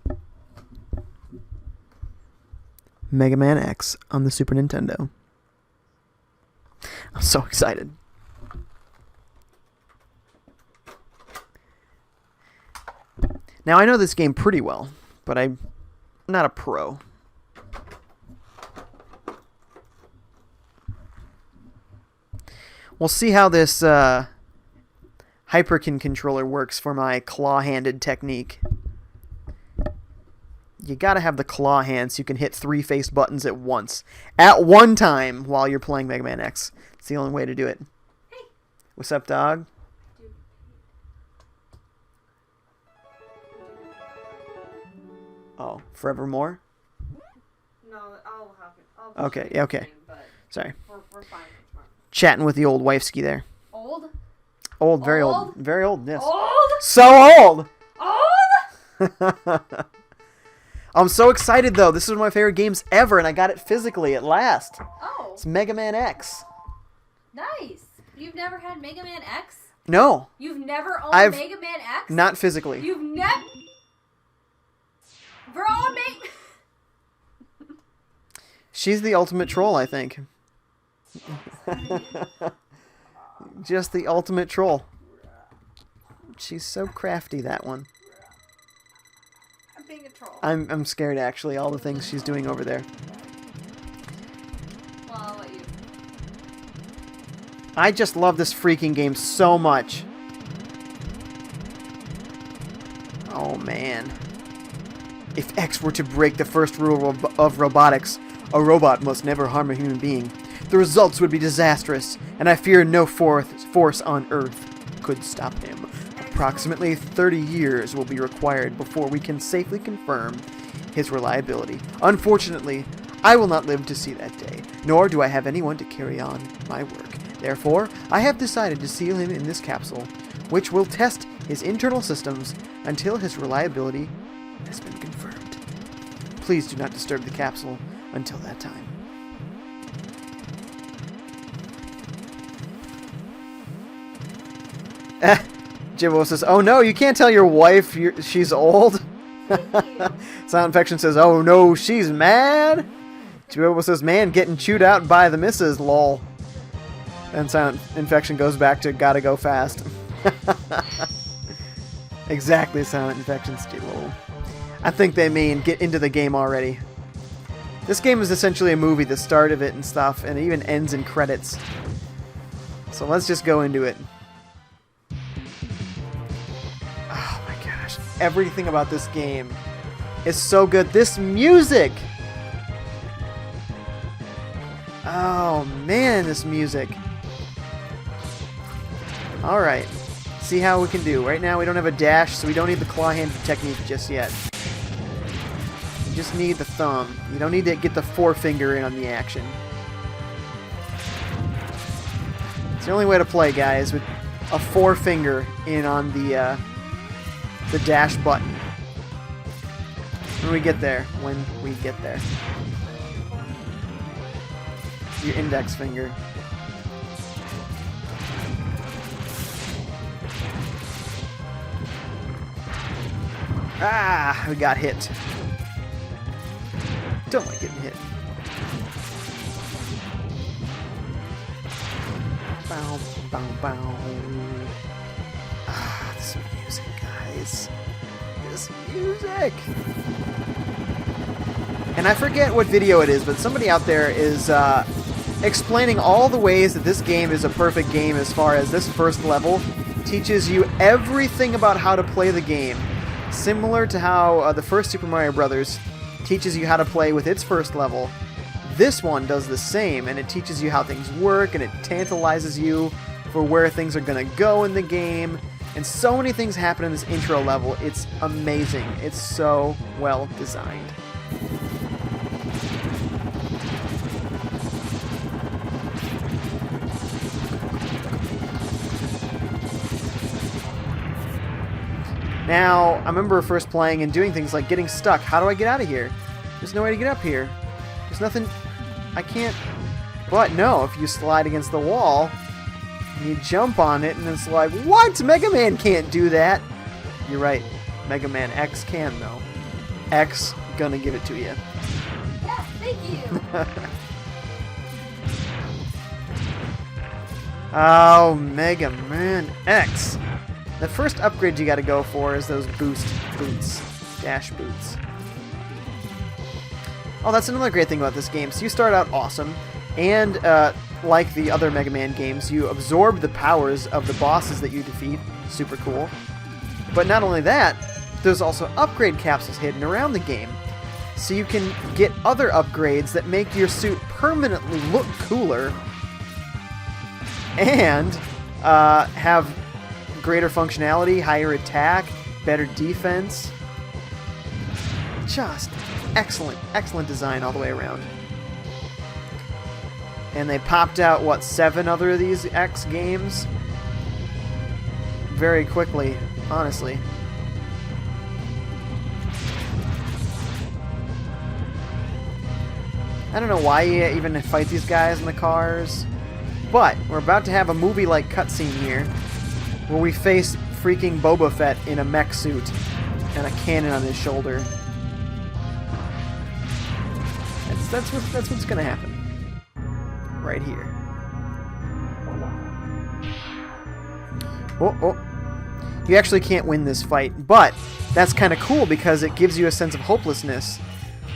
Mega Man X on the Super Nintendo. I'm so excited. Now, I know this game pretty well, but I'm not a pro. We'll see how this Hyperkin controller works for my claw-handed technique. You gotta have the claw hand so you can hit 3 face buttons at once. At one time while you're playing Mega Man X. It's the only way to do it. Hey. What's up, dog? Oh, forevermore? No, I'll have it. Okay, yeah, okay. Sorry. We're fine. Chatting with the old wifeski there. Old? Old, very old. Very old, yes. Old? So old! Old? I'm so excited, though. This is one of my favorite games ever, and I got it physically at last. Oh. It's Mega Man X. Nice. You've never had Mega Man X? No. You've never owned Mega Man X? Not physically. You've never... Bro, She's the ultimate troll, I think. Just the ultimate troll. She's so crafty, that one. I'm being a troll. I'm scared, actually, all the things she's doing over there. Well, I'll let you. I just love this freaking game so much. Oh, man. If X were to break the first rule of robotics, A robot must never harm a human being. The results would be disastrous, and I fear no force on Earth could stop him. Approximately 30 years will be required before we can safely confirm his reliability. Unfortunately, I will not live to see that day, nor do I have anyone to carry on my work. Therefore, I have decided to seal him in this capsule, which will test his internal systems until his reliability has been confirmed. Please do not disturb the capsule until that time. Jibbo says, "Oh no, you can't tell your wife she's old." Silent Infection says, "Oh no, she's mad." Jibbo says, "Man, getting chewed out by the missus, lol." And Silent Infection goes back to gotta go fast. Exactly, Silent Infection's lol. I think they mean get into the game already. This game is essentially a movie, the start of it and stuff, and it even ends in credits. So let's just go into it. Oh my gosh, everything about this game is so good. This music! Oh man, this music. Alright, see how we can do. Right now we don't have a dash, so we don't need the claw-handed technique just yet. You just need the thumb. You don't need to get the forefinger in on the action. It's the only way to play, guys, with a forefinger in on the dash button. When we get there. Your index finger. Ah, we got hit. Don't like getting hit. Bow, bow, bow. Ah, this music, guys. This music. And I forget what video it is, but somebody out there is explaining all the ways that this game is a perfect game as far as this first level teaches you everything about how to play the game. Similar to how the first Super Mario Bros. Teaches you how to play with its first level, this one does the same, and it teaches you how things work, and it tantalizes you for where things are going to go in the game, and so many things happen in this intro level. It's amazing. It's so well designed. Now, I remember first playing and doing things like getting stuck. How do I get out of here? There's no way to get up here. There's nothing... I can't... But no, if you slide against the wall, you jump on it, and it's like, what? Mega Man can't do that! You're right. Mega Man X can, though. X gonna give it to you. Yes, thank you! Oh, Mega Man X! The first upgrade you gotta go for is those boost boots. Dash boots. Oh, that's another great thing about this game. So you start out awesome, and like the other Mega Man games, you absorb the powers of the bosses that you defeat. Super cool. But not only that, there's also upgrade capsules hidden around the game. So you can get other upgrades that make your suit permanently look cooler, and have greater functionality, higher attack, better defense. Just excellent, excellent design all the way around. And they popped out, what, 7 other of these X games? Very quickly, honestly. I don't know why you even fight these guys in the cars, but we're about to have a movie-like cutscene here, where we face freaking Boba Fett in a mech suit and a cannon on his shoulder. That's what's gonna happen. Right here. Oh. You actually can't win this fight, but that's kind of cool because it gives you a sense of hopelessness.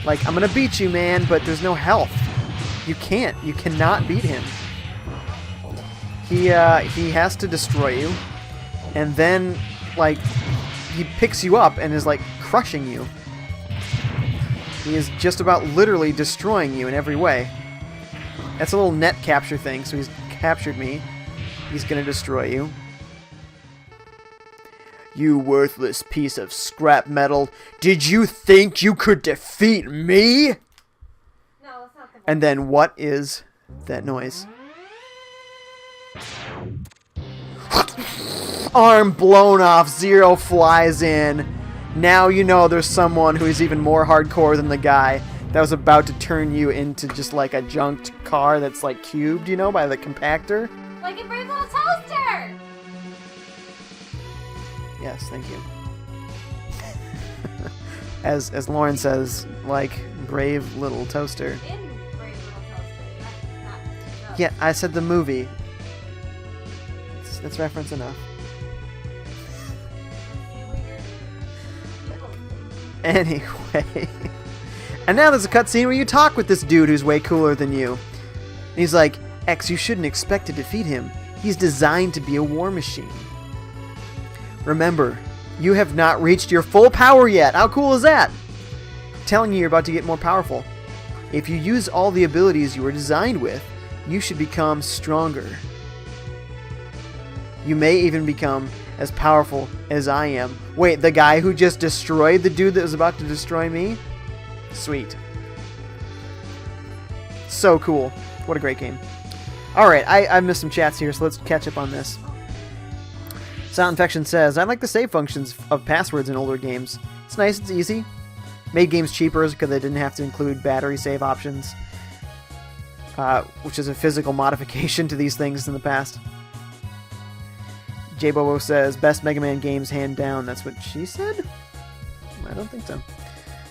Like, I'm gonna beat you, man, but there's no health. You can't. You cannot beat him. He has to destroy you. And then, like, he picks you up and is, like, crushing you. He is just about literally destroying you in every way. That's a little net capture thing, so he's captured me. He's gonna destroy you. You worthless piece of scrap metal. Did you think you could defeat me? No, that's not the one. And then what is that noise? Arm blown off, Zero flies in. Now you know there's someone who is even more hardcore than the guy that was about to turn you into just like a junked car that's like cubed, you know, by the compactor. Like a brave little toaster! Yes, thank you. As Lauren says, like brave little toaster. In brave little toaster. Not Yeah, I said the movie. That's reference enough. Anyway. And now there's a cutscene where you talk with this dude who's way cooler than you. And he's like, X, you shouldn't expect to defeat him. He's designed to be a war machine. Remember, you have not reached your full power yet. How cool is that? Telling you you're about to get more powerful. If you use all the abilities you were designed with, you should become stronger. You may even become as powerful as I am. Wait, the guy who just destroyed the dude that was about to destroy me? Sweet. So cool. What a great game. Alright, I missed some chats here, so let's catch up on this. Silent Infection says, I like the save functions of passwords in older games. It's nice, it's easy. Made games cheaper because they didn't have to include battery save options. Which is a physical modification to these things in the past. J-Bobo says, best Mega Man games hand down. That's what she said? I don't think so.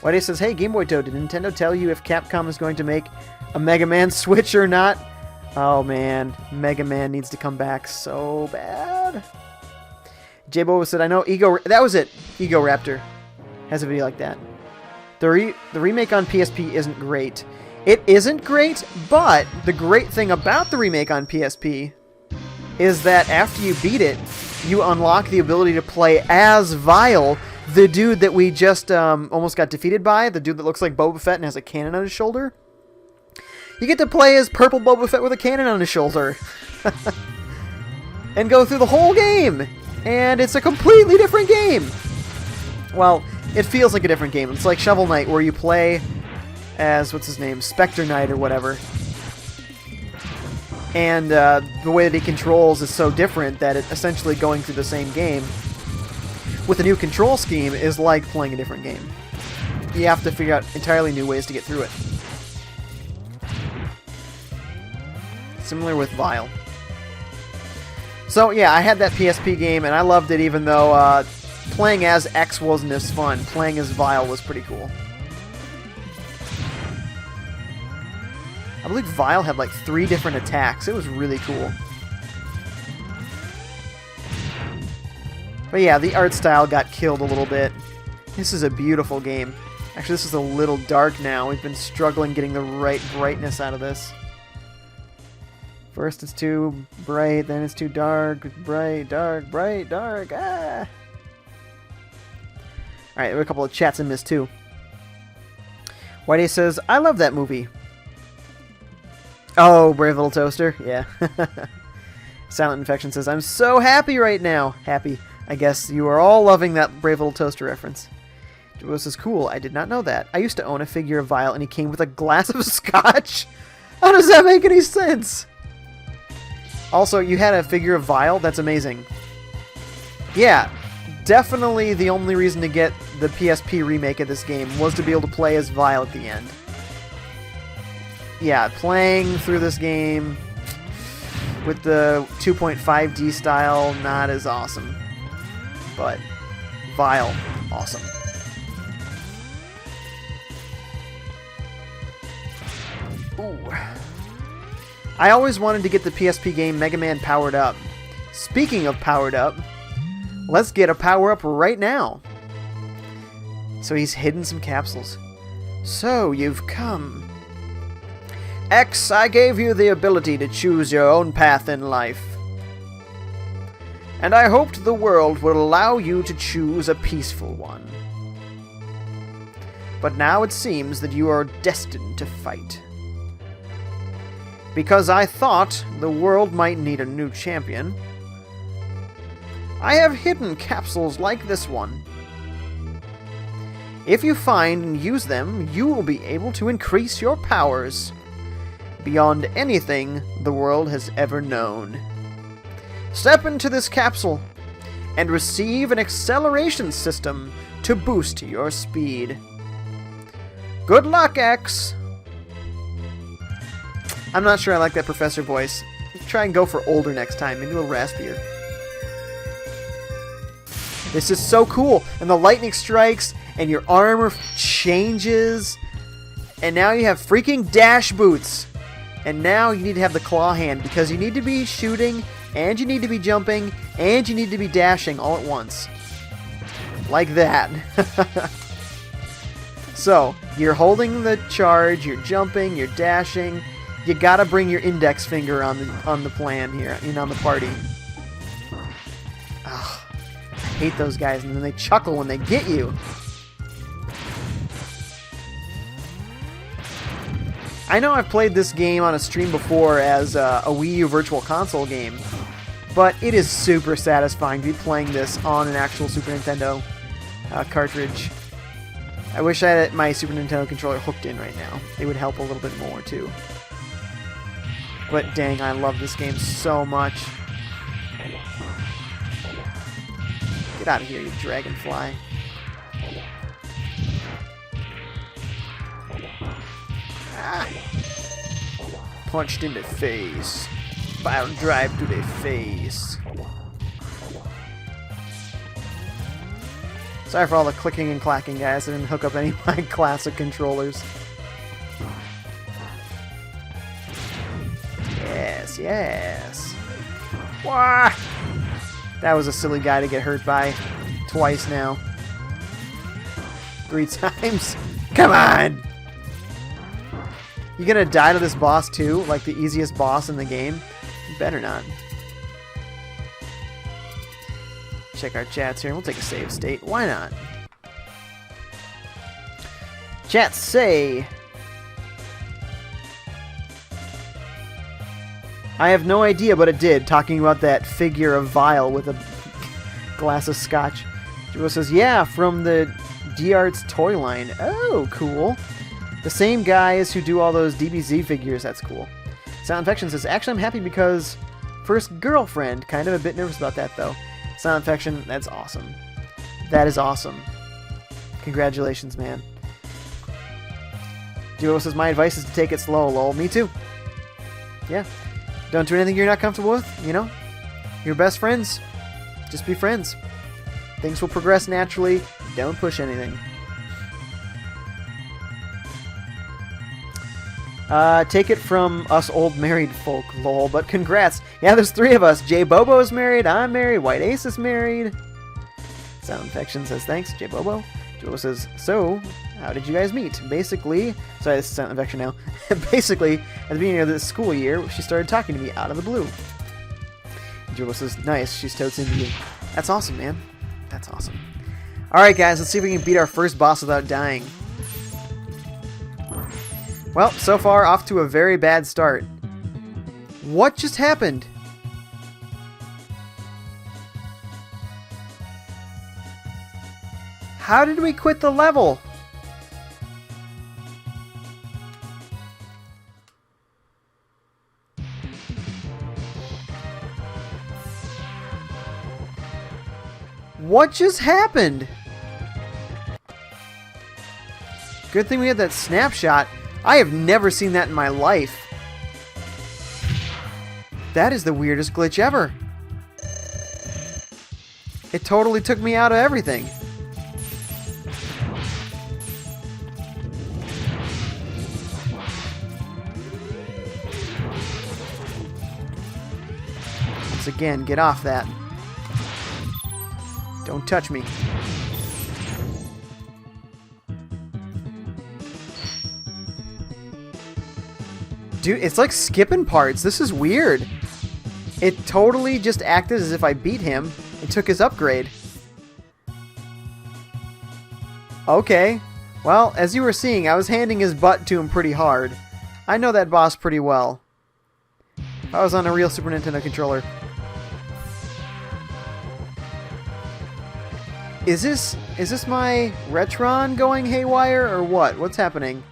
Whitey says, hey, Game Boy Toad, did Nintendo tell you if Capcom is going to make a Mega Man Switch or not? Oh, man. Mega Man needs to come back so bad. J-Bobo said, I know Ego... That was it. Ego Raptor has a video like that. The remake on PSP isn't great. It isn't great, but the great thing about the remake on PSP is that after you beat it, you unlock the ability to play as Vile, the dude that we just almost got defeated by, the dude that looks like Boba Fett and has a cannon on his shoulder. You get to play as purple Boba Fett with a cannon on his shoulder. And go through the whole game. And it's a completely different game. Well, it feels like a different game. It's like Shovel Knight, where you play as, what's his name, Spectre Knight or whatever. And the way that he controls is so different that it essentially going through the same game with a new control scheme is like playing a different game. You have to figure out entirely new ways to get through it. Similar with Vile. So yeah, I had that PSP game and I loved it, even though playing as X wasn't as fun. Playing as Vile was pretty cool. I believe Vile had like 3 different attacks. It was really cool. But yeah, the art style got killed a little bit. This is a beautiful game. Actually, this is a little dark now. We've been struggling getting the right brightness out of this. First it's too bright, then it's too dark, bright, dark, bright, dark, ah! Alright, there were a couple of chats I missed too. Whitey says, I love that movie. Oh, Brave Little Toaster? Yeah. Silent Infection says, I'm so happy right now. Happy. I guess you are all loving that Brave Little Toaster reference. This is cool. I did not know that. I used to own a figure of Vile, and he came with a glass of scotch. How does that make any sense? Also, you had a figure of Vile? That's amazing. Yeah, definitely the only reason to get the PSP remake of this game was to be able to play as Vile at the end. Yeah, playing through this game with the 2.5D style, not as awesome. But Vile, awesome. Ooh. I always wanted to get the PSP game Mega Man Powered Up. Speaking of Powered Up, let's get a Power Up right now. So he's hidden some capsules. So you've come. X, I gave you the ability to choose your own path in life. And I hoped the world would allow you to choose a peaceful one. but now it seems that you are destined to fight. Because I thought the world might need a new champion, I have hidden capsules like this one. If you find and use them, you will be able to increase your powers beyond anything the world has ever known. Step into this capsule and receive an acceleration system to boost your speed. Good luck, X! I'm not sure I like that professor voice. Try and go for older next time, maybe a little raspier. This is so cool! And the lightning strikes, and your armor changes, and now you have freaking dash boots! And now you need to have the claw hand, because you need to be shooting, and you need to be jumping, and you need to be dashing all at once. Like that. So, you're holding the charge, you're jumping, you're dashing. You gotta bring your index finger on the plan here, on the party. Ugh, I hate those guys, and then they chuckle when they get you. I know I've played this game on a stream before as a Wii U Virtual Console game, but it is super satisfying to be playing this on an actual Super Nintendo cartridge. I wish I had my Super Nintendo controller hooked in right now. It would help a little bit more, too. But dang, I love this game so much. Get out of here, you dragonfly. Ah. Punched in the face. Bound drive to the face. Sorry for all the clicking and clacking, guys. I didn't hook up any of my classic controllers. Yes, yes. Wah! That was a silly guy to get hurt by. Twice now. 3 times. Come on! You gonna die to this boss too? Like the easiest boss in the game? You better not. Check our chats here. We'll take a save state. Why not? Chats say... I have no idea, but it did, talking about that figure of Vile with a glass of scotch. Joe says, yeah, from the D-Arts toy line. Oh, cool. The same guys who do all those DBZ figures. That's cool. Silent Infection says, actually, I'm happy because first girlfriend. Kind of a bit nervous about that, though. Silent Infection, that's awesome. That is awesome. Congratulations, man. Duo says, my advice is to take it slow, lol. Me too. Yeah. Don't do anything you're not comfortable with, you know? You're best friends. Just be friends. Things will progress naturally. Don't push anything. Take it from us old married folk, lol, but congrats. Yeah, there's 3 of us. J Bobo's married, I'm married, White Ace is married. Sound Infection says thanks, J Bobo. Joe says, so, how did you guys meet? Basically, sorry, this is Sound Infection now. Basically, at the beginning of the school year, she started talking to me out of the blue. And Joe says, nice, she's totes into you. That's awesome, man. That's awesome. Alright, guys, let's see if we can beat our first boss without dying. Well, so far, off to a very bad start. What just happened? How did we quit the level? What just happened? Good thing we had that snapshot. I have never seen that in my life. That is the weirdest glitch ever. It totally took me out of everything. Once again, get off that. Don't touch me. Dude, it's like skipping parts. This is weird. It totally just acted as if I beat him and took his upgrade. Okay. Well, as you were seeing, I was handing his butt to him pretty hard. I know that boss pretty well. If I was on a real Super Nintendo controller. Is this my Retron going haywire or what? What's happening?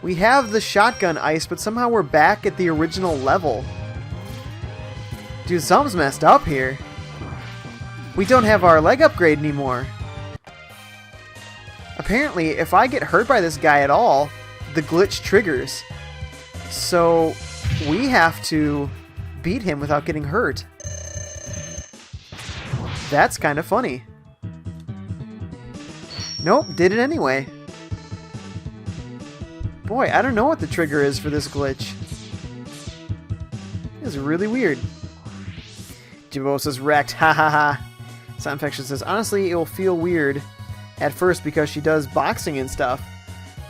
We have the shotgun ice, but somehow we're back at the original level. Dude, something's messed up here. We don't have our leg upgrade anymore. Apparently, if I get hurt by this guy at all, the glitch triggers. So, we have to beat him without getting hurt. That's kind of funny. Nope, did it anyway. Boy, I don't know what the trigger is for this glitch. It's really weird. Jimbo says wrecked, ha ha ha. Sound Infection says, honestly, it will feel weird at first because she does boxing and stuff.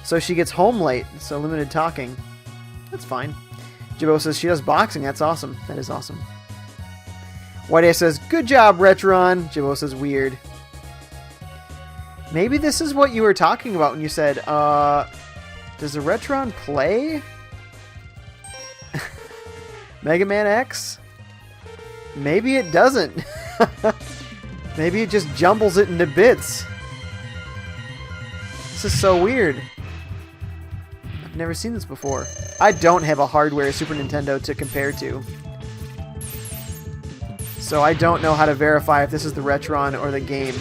So she gets home late, so limited talking. That's fine. Jimbo says she does boxing, that's awesome. That is awesome. White says, good job, Retron. Jimbo says, weird. Maybe this is what you were talking about when you said, does the Retron play Mega Man X? Maybe it doesn't. Maybe it just jumbles it into bits. This is so weird. I've never seen this before. I don't have a hardware Super Nintendo to compare to. So I don't know how to verify if this is the Retron or the game.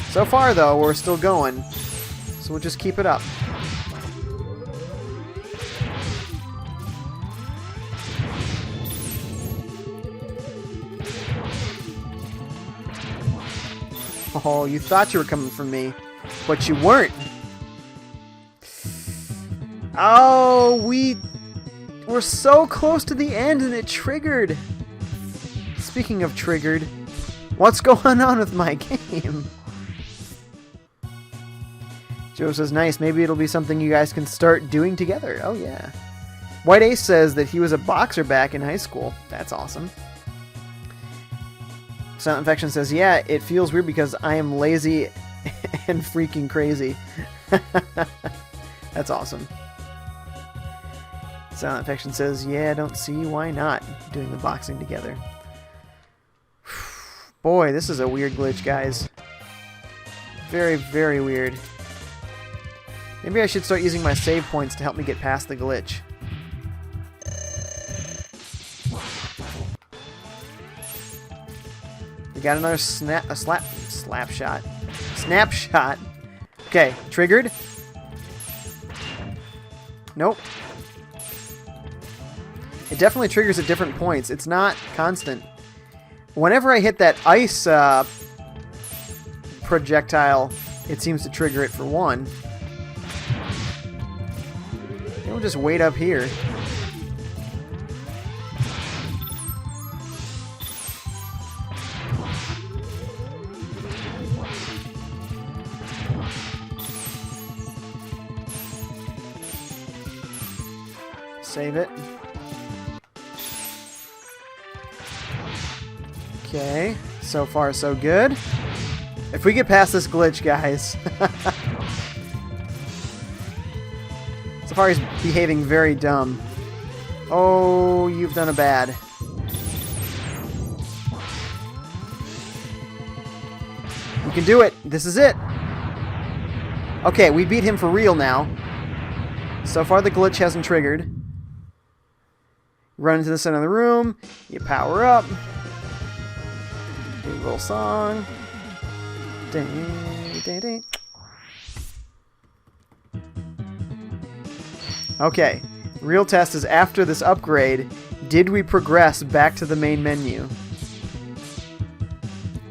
So far, though, we're still going. So we'll just keep it up. Oh, you thought you were coming from me, but you weren't. Oh, we're so close to the end and it triggered. Speaking of triggered, what's going on with my game? Joe says, nice, maybe it'll be something you guys can start doing together. Oh, yeah. White Ace says that he was a boxer back in high school. That's awesome. Silent Infection says, yeah, it feels weird because I am lazy and freaking crazy. That's awesome. Silent Infection says, yeah, I don't see why not doing the boxing together. Boy, this is a weird glitch, guys. Very, very weird. Maybe I should start using my save points to help me get past the glitch. We got another slap shot. Snapshot. Okay, triggered. Nope. It definitely triggers at different points. It's not constant. Whenever I hit that ice projectile, it seems to trigger it for one. We'll just wait up here. Save it. Okay, so far so good. If we get past this glitch, guys. So far he's behaving very dumb. Oh, you've done a bad. We can do it. This is it. Okay, we beat him for real now. So far the glitch hasn't triggered. Run into the center of the room. You power up. Do a little song. Ding, ding, ding. Okay. Real test is after this upgrade, did we progress back to the main menu?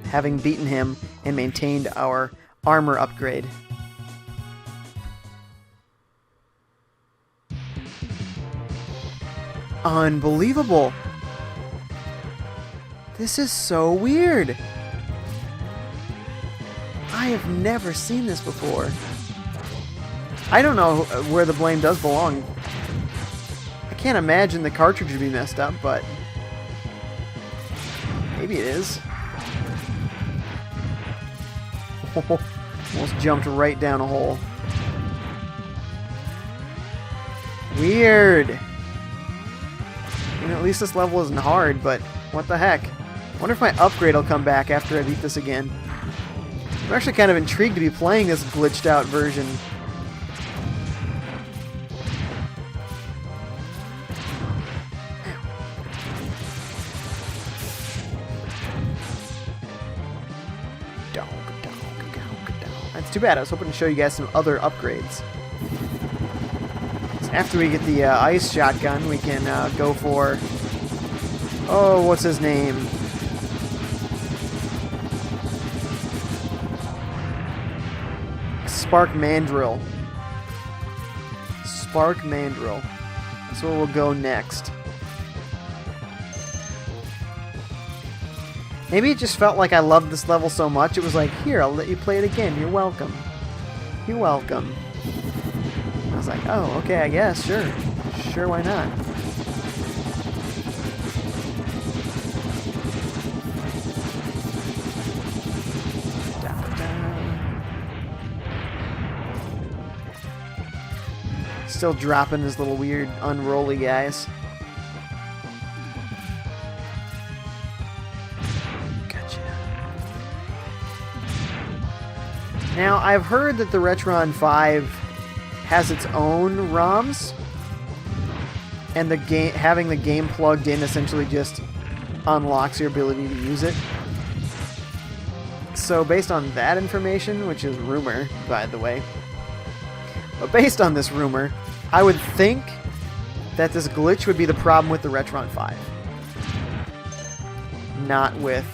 Having beaten him and maintained our armor upgrade. Unbelievable. This is so weird. I have never seen this before. I don't know where the blame does belong. I can't imagine the cartridge would be messed up, but maybe it is. Almost jumped right down a hole. Weird. You know, at least this level isn't hard, but what the heck? I wonder if my upgrade will come back after I beat this again. I'm actually kind of intrigued to be playing this glitched out version. That's too bad. I was hoping to show you guys some other upgrades. So after we get the ice shotgun, we can go for... Oh, what's his name? Spark Mandrill. Spark Mandrill. That's where we'll go next. Maybe it just felt like I loved this level so much, it was like, here, I'll let you play it again. You're welcome. You're welcome. I was like, oh, okay, I guess, sure. Sure, why not? Still dropping his little weird unrolly guys. Now, I've heard that the Retron 5 has its own ROMs, and the game, having the game plugged in essentially just unlocks your ability to use it. So based on that information, which is rumor, by the way, but based on this rumor, I would think that this glitch would be the problem with the Retron 5, not with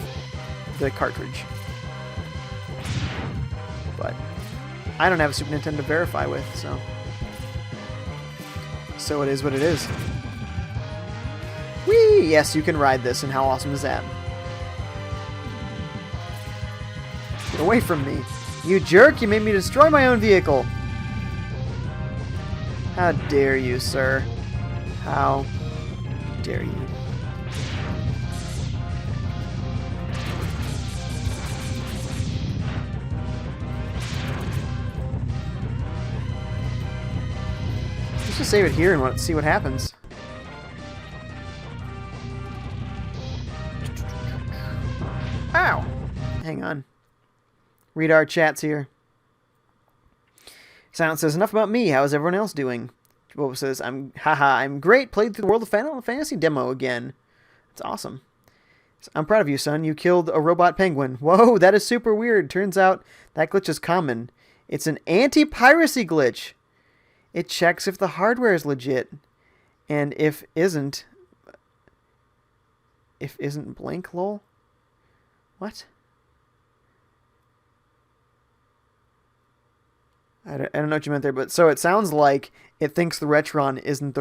the cartridge. But I don't have a Super Nintendo to verify with, so it is what it is. Whee! Yes, you can ride this, and how awesome is that? Get away from me. You jerk! You made me destroy my own vehicle! How dare you, sir? How dare you? Let's just save it here and see what happens. Ow! Hang on. Read our chats here. Silence says, enough about me. How is everyone else doing? Bobo says, I'm great. Played through the World of Final Fantasy demo again. It's awesome. I'm proud of you, son. You killed a robot penguin. Whoa, that is super weird. Turns out that glitch is common. It's an anti-piracy glitch. It checks if the hardware is legit. And if isn't blank, lol? What? I don't know what you meant there, but so it sounds like it thinks the Retron isn't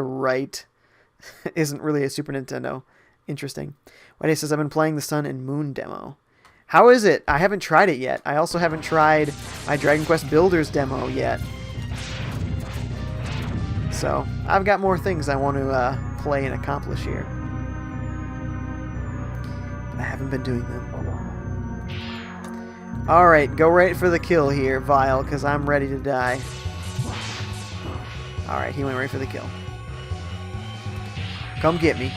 isn't really a Super Nintendo. Interesting. Whitey says, I've been playing the Sun and Moon demo. How is it? I haven't tried it yet. I also haven't tried my Dragon Quest Builders demo yet. So, I've got more things I want to play and accomplish here. But I haven't been doing them. Alright, go right for the kill here, Vile, because I'm ready to die. Alright, he went right for the kill. Come get me.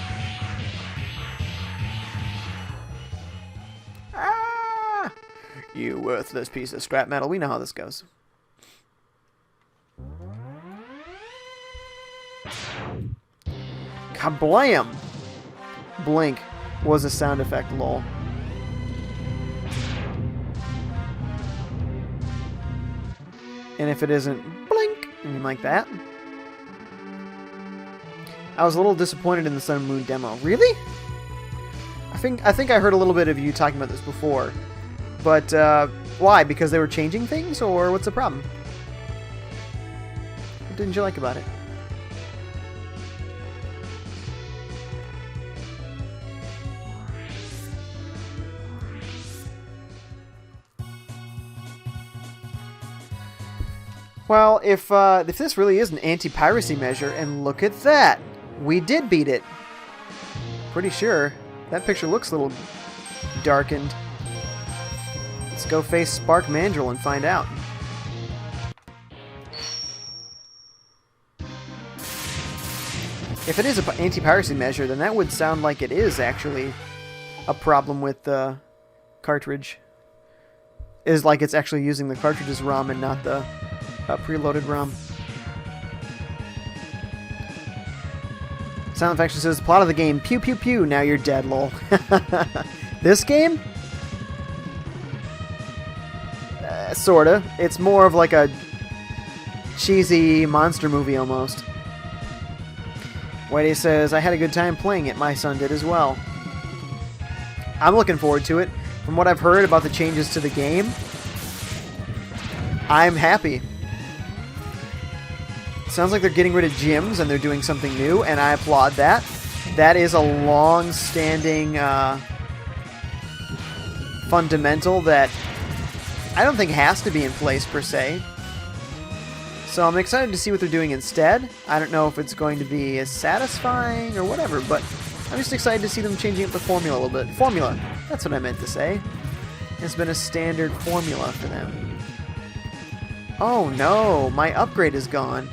Ah! You worthless piece of scrap metal. We know how this goes. Kablam! Blink was a sound effect, lol. And if it isn't blink, I mean like that. I was a little disappointed in the Sun and Moon demo. Really? I think I heard a little bit of you talking about this before. But why? Because they were changing things, or what's the problem? What didn't you like about it? Well, if this really is an anti-piracy measure, and look at that, we did beat it. Pretty sure. That picture looks a little darkened. Let's go face Spark Mandrill and find out. If it is an anti-piracy measure, then that would sound like it is actually a problem with the cartridge. Is like it's actually using the cartridge's ROM and not the preloaded ROM. Sound Effect says, plot of the game, pew pew pew, now you're dead, lol. This game? Sorta. It's more of like a cheesy monster movie almost. Whitey says, I had a good time playing it. My son did as well. I'm looking forward to it. From what I've heard about the changes to the game, I'm happy. Sounds like they're getting rid of gyms and they're doing something new, and I applaud that. That is a long-standing fundamental that I don't think has to be in place per se. So I'm excited to see what they're doing instead. I don't know if it's going to be as satisfying or whatever, but I'm just excited to see them changing up the formula a little bit. Formula, that's what I meant to say. It's been a standard formula for them. Oh no, my upgrade is gone.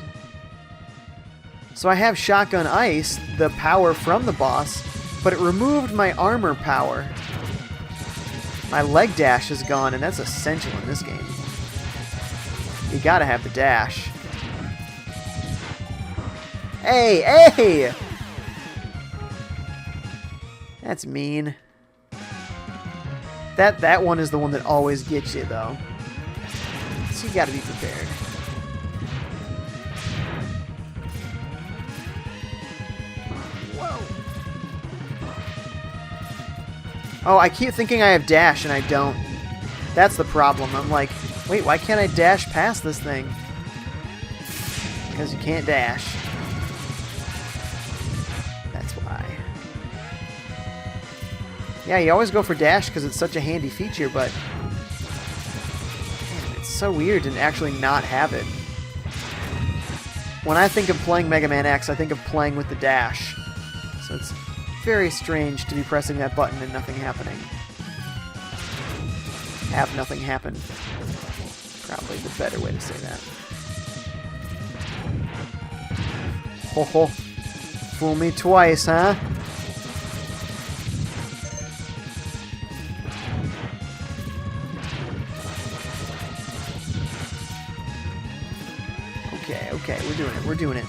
So I have Shotgun Ice, the power from the boss, but it removed my armor power. My leg dash is gone, and that's essential in this game. You gotta have the dash. Hey, hey! That's mean. That one is the one that always gets you, though. So you gotta be prepared. Whoa! Oh, I keep thinking I have dash, and I don't. That's the problem. I'm like, wait, why can't I dash past this thing? Because you can't dash. That's why. Yeah, you always go for dash because it's such a handy feature, but man, it's so weird to actually not have it. When I think of playing Mega Man X, I think of playing with the dash. So it's very strange to be pressing that button and nothing happening. Have nothing happen. Probably the better way to say that. Ho ho. Fool me twice, huh? Okay, we're doing it.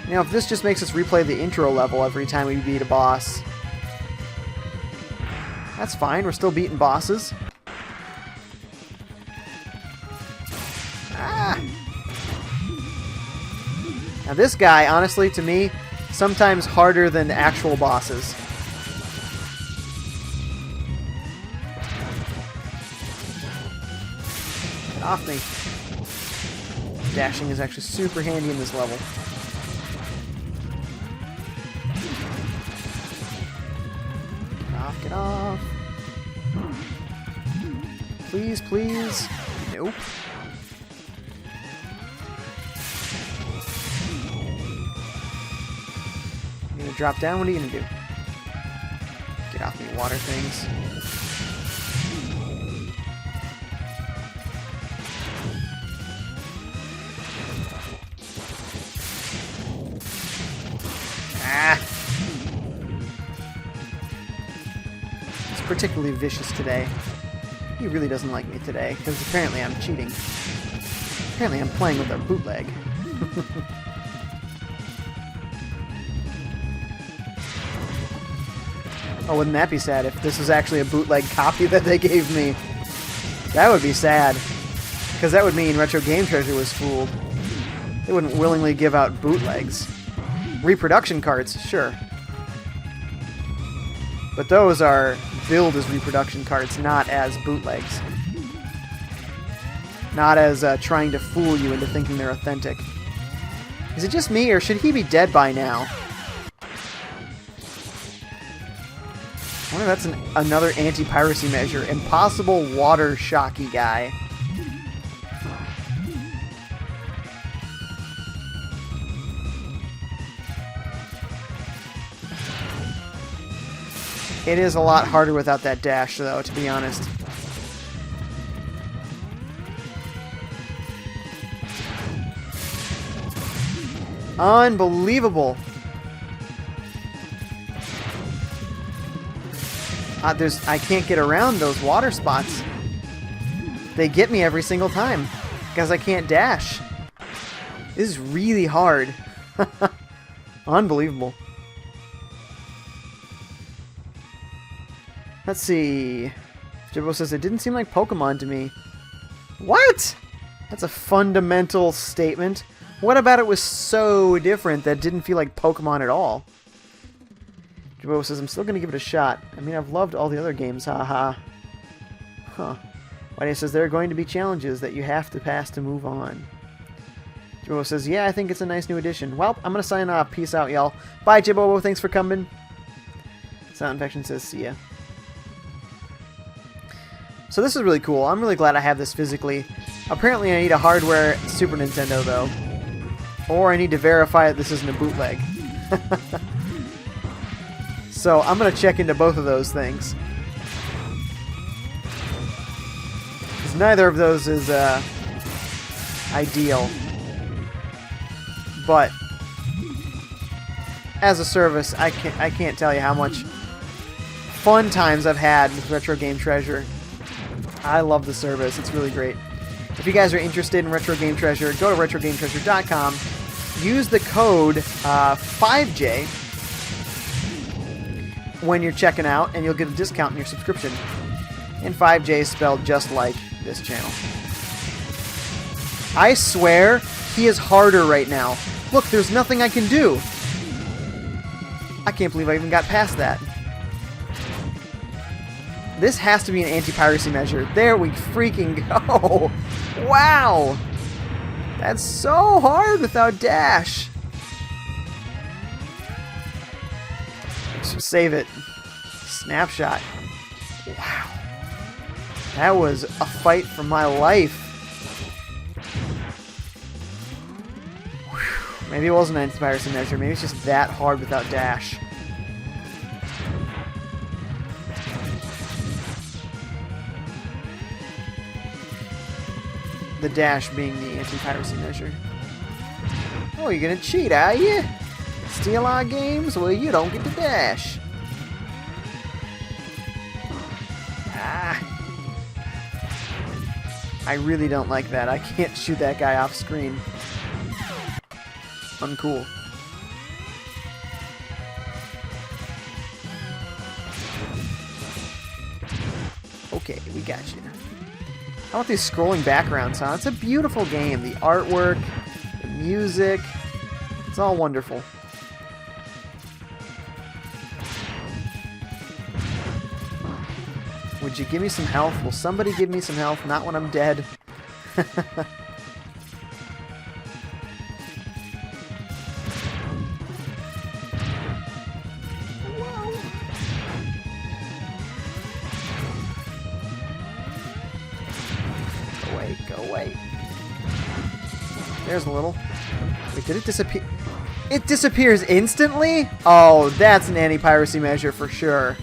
Now, if this just makes us replay the intro level every time we beat a boss, that's fine. We're still beating bosses. Ah! Now this guy, honestly, to me, sometimes harder than actual bosses. Get off me. Dashing is actually super handy in this level. Get off. Please, please. Nope. You gonna drop down? What are you gonna do? Get off me, water things. Ah! Particularly vicious today. He really doesn't like me today, because apparently I'm cheating. Apparently I'm playing with a bootleg. Oh, wouldn't that be sad if this was actually a bootleg copy that they gave me? That would be sad. Because that would mean Retro Game Treasure was fooled. They wouldn't willingly give out bootlegs. Reproduction cards, sure. But those are billed as reproduction cards, not as bootlegs. Not as trying to fool you into thinking they're authentic. Is it just me, or should he be dead by now? I wonder if that's another anti-piracy measure. Impossible water shocky guy. It is a lot harder without that dash, though, to be honest. Unbelievable. I can't get around those water spots. They get me every single time because I can't dash. This is really hard. Unbelievable. Let's see. Jibbo says, it didn't seem like Pokemon to me. What? That's a fundamental statement. What about it was so different that it didn't feel like Pokemon at all? Jibbo says, I'm still going to give it a shot. I mean, I've loved all the other games, haha. Huh. Whitey says, there are going to be challenges that you have to pass to move on. Jibbo says, yeah, I think it's a nice new addition. Well, I'm going to sign off. Peace out, y'all. Bye, Jibbo. Thanks for coming. Sound Infection says, see ya. So this is really cool. I'm really glad I have this physically. Apparently I need a hardware Super Nintendo, though. Or I need to verify that this isn't a bootleg. So I'm going to check into both of those things. Because neither of those is ideal. But as a service, I can't tell you how much fun times I've had with Retro Game Treasure. I love the service. It's really great. If you guys are interested in Retro Game Treasure, go to RetroGameTreasure.com. Use the code FiveJay when you're checking out, and you'll get a discount in your subscription. And 5J is spelled just like this channel. I swear, he is harder right now. Look, there's nothing I can do. I can't believe I even got past that. This has to be an anti-piracy measure. There we freaking go. Wow. That's so hard without dash. So save it. Snapshot. Wow. That was a fight for my life. Whew. Maybe it wasn't an anti-piracy measure. Maybe it's just that hard without dash. The dash being the anti-piracy measure. Oh, you're gonna cheat, are you? Steal our games? Well, you don't get the dash. Ah. I really don't like that. I can't shoot that guy off screen. Uncool. Okay, we got you. How about these scrolling backgrounds, huh? It's a beautiful game. The artwork, the music, it's all wonderful. Would you give me some health? Will somebody give me some health? Not when I'm dead. Go away. There's a little. Wait, did it disappear? It disappears instantly? Oh, that's an anti-piracy measure for sure.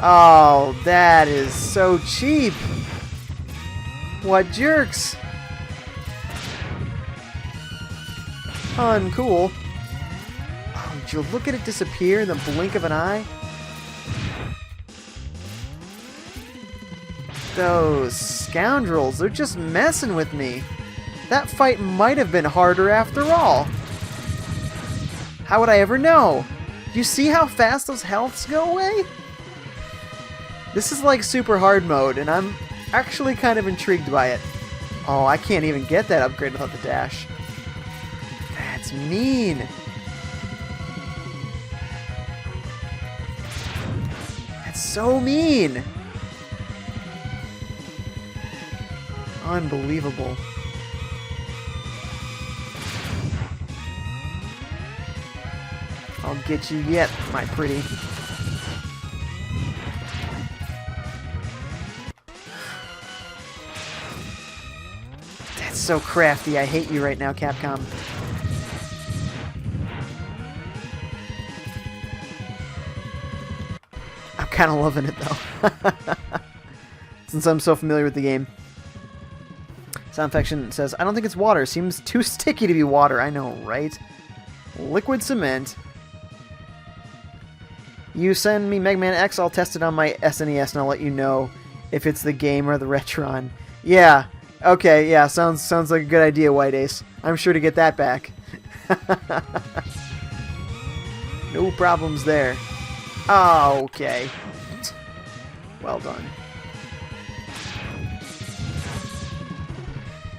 Oh, that is so cheap. What jerks. Uncool. Oh, did you look at it disappear in the blink of an eye? Those scoundrels, they're just messing with me. That fight might have been harder after all. How would I ever know? You see how fast those healths go away? This is like super hard mode, and I'm actually kind of intrigued by it. Oh, I can't even get that upgrade without the dash. That's mean. That's so mean. Unbelievable. I'll get you yet, my pretty. That's so crafty. I hate you right now, Capcom. kind of loving it, though. Since I'm so familiar with the game. Soundfection says, I don't think it's water. Seems too sticky to be water. I know, right? Liquid cement. You send me Mega Man X, I'll test it on my SNES, and I'll let you know if it's the game or the Retron. Yeah. Okay, yeah, sounds like a good idea, White Ace. I'm sure to get that back. No problems there. Oh, okay. Well done.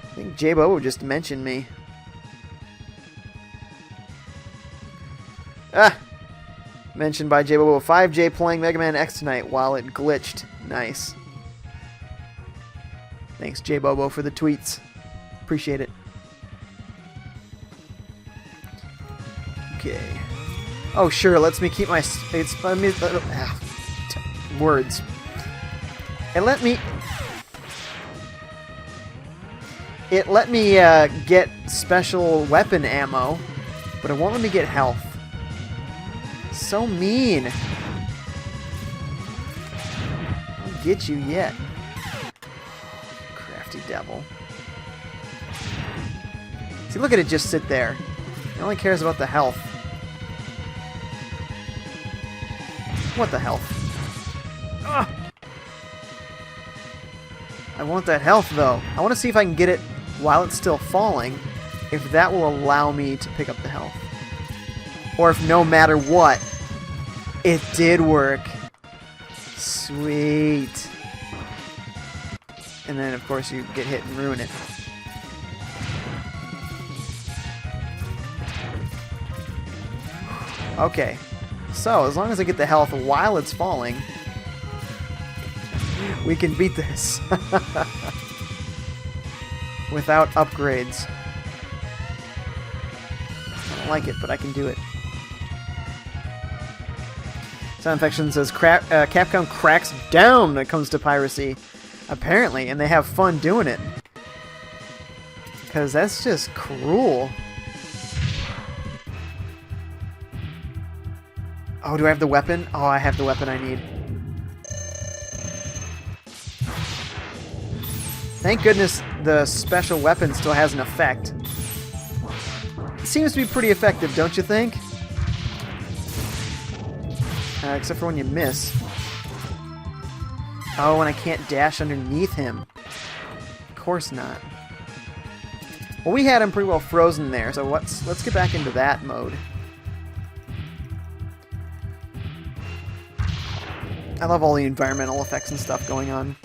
I think J-Bo just mentioned me. Mentioned by J-Bo. FiveJay playing Mega Man X tonight while it glitched. Nice. Thanks, J-Bobo, for the tweets. Appreciate it. Okay. Oh, sure, lets me keep my... words. It let me get special weapon ammo, but it won't let me get health. So mean. I'll get you yet. Crafty devil. See, look at it just sit there. It only cares about the health. What the health? Ugh. I want that health, though. I want to see if I can get it while it's still falling, if that will allow me to pick up the health. Or if no matter what, it did work. Sweet. And then, of course, you get hit and ruin it. Okay. So, as long as I get the health while it's falling, we can beat this. Without upgrades. I don't like it, but I can do it. Soundfection says Capcom cracks down when it comes to piracy. Apparently, and they have fun doing it. Because that's just cruel. Oh, do I have the weapon? Oh, I have the weapon I need. Thank goodness the special weapon still has an effect. It seems to be pretty effective, don't you think? Except for when you miss. Oh, and I can't dash underneath him. Of course not. Well, we had him pretty well frozen there, so let's get back into that mode. I love all the environmental effects and stuff going on.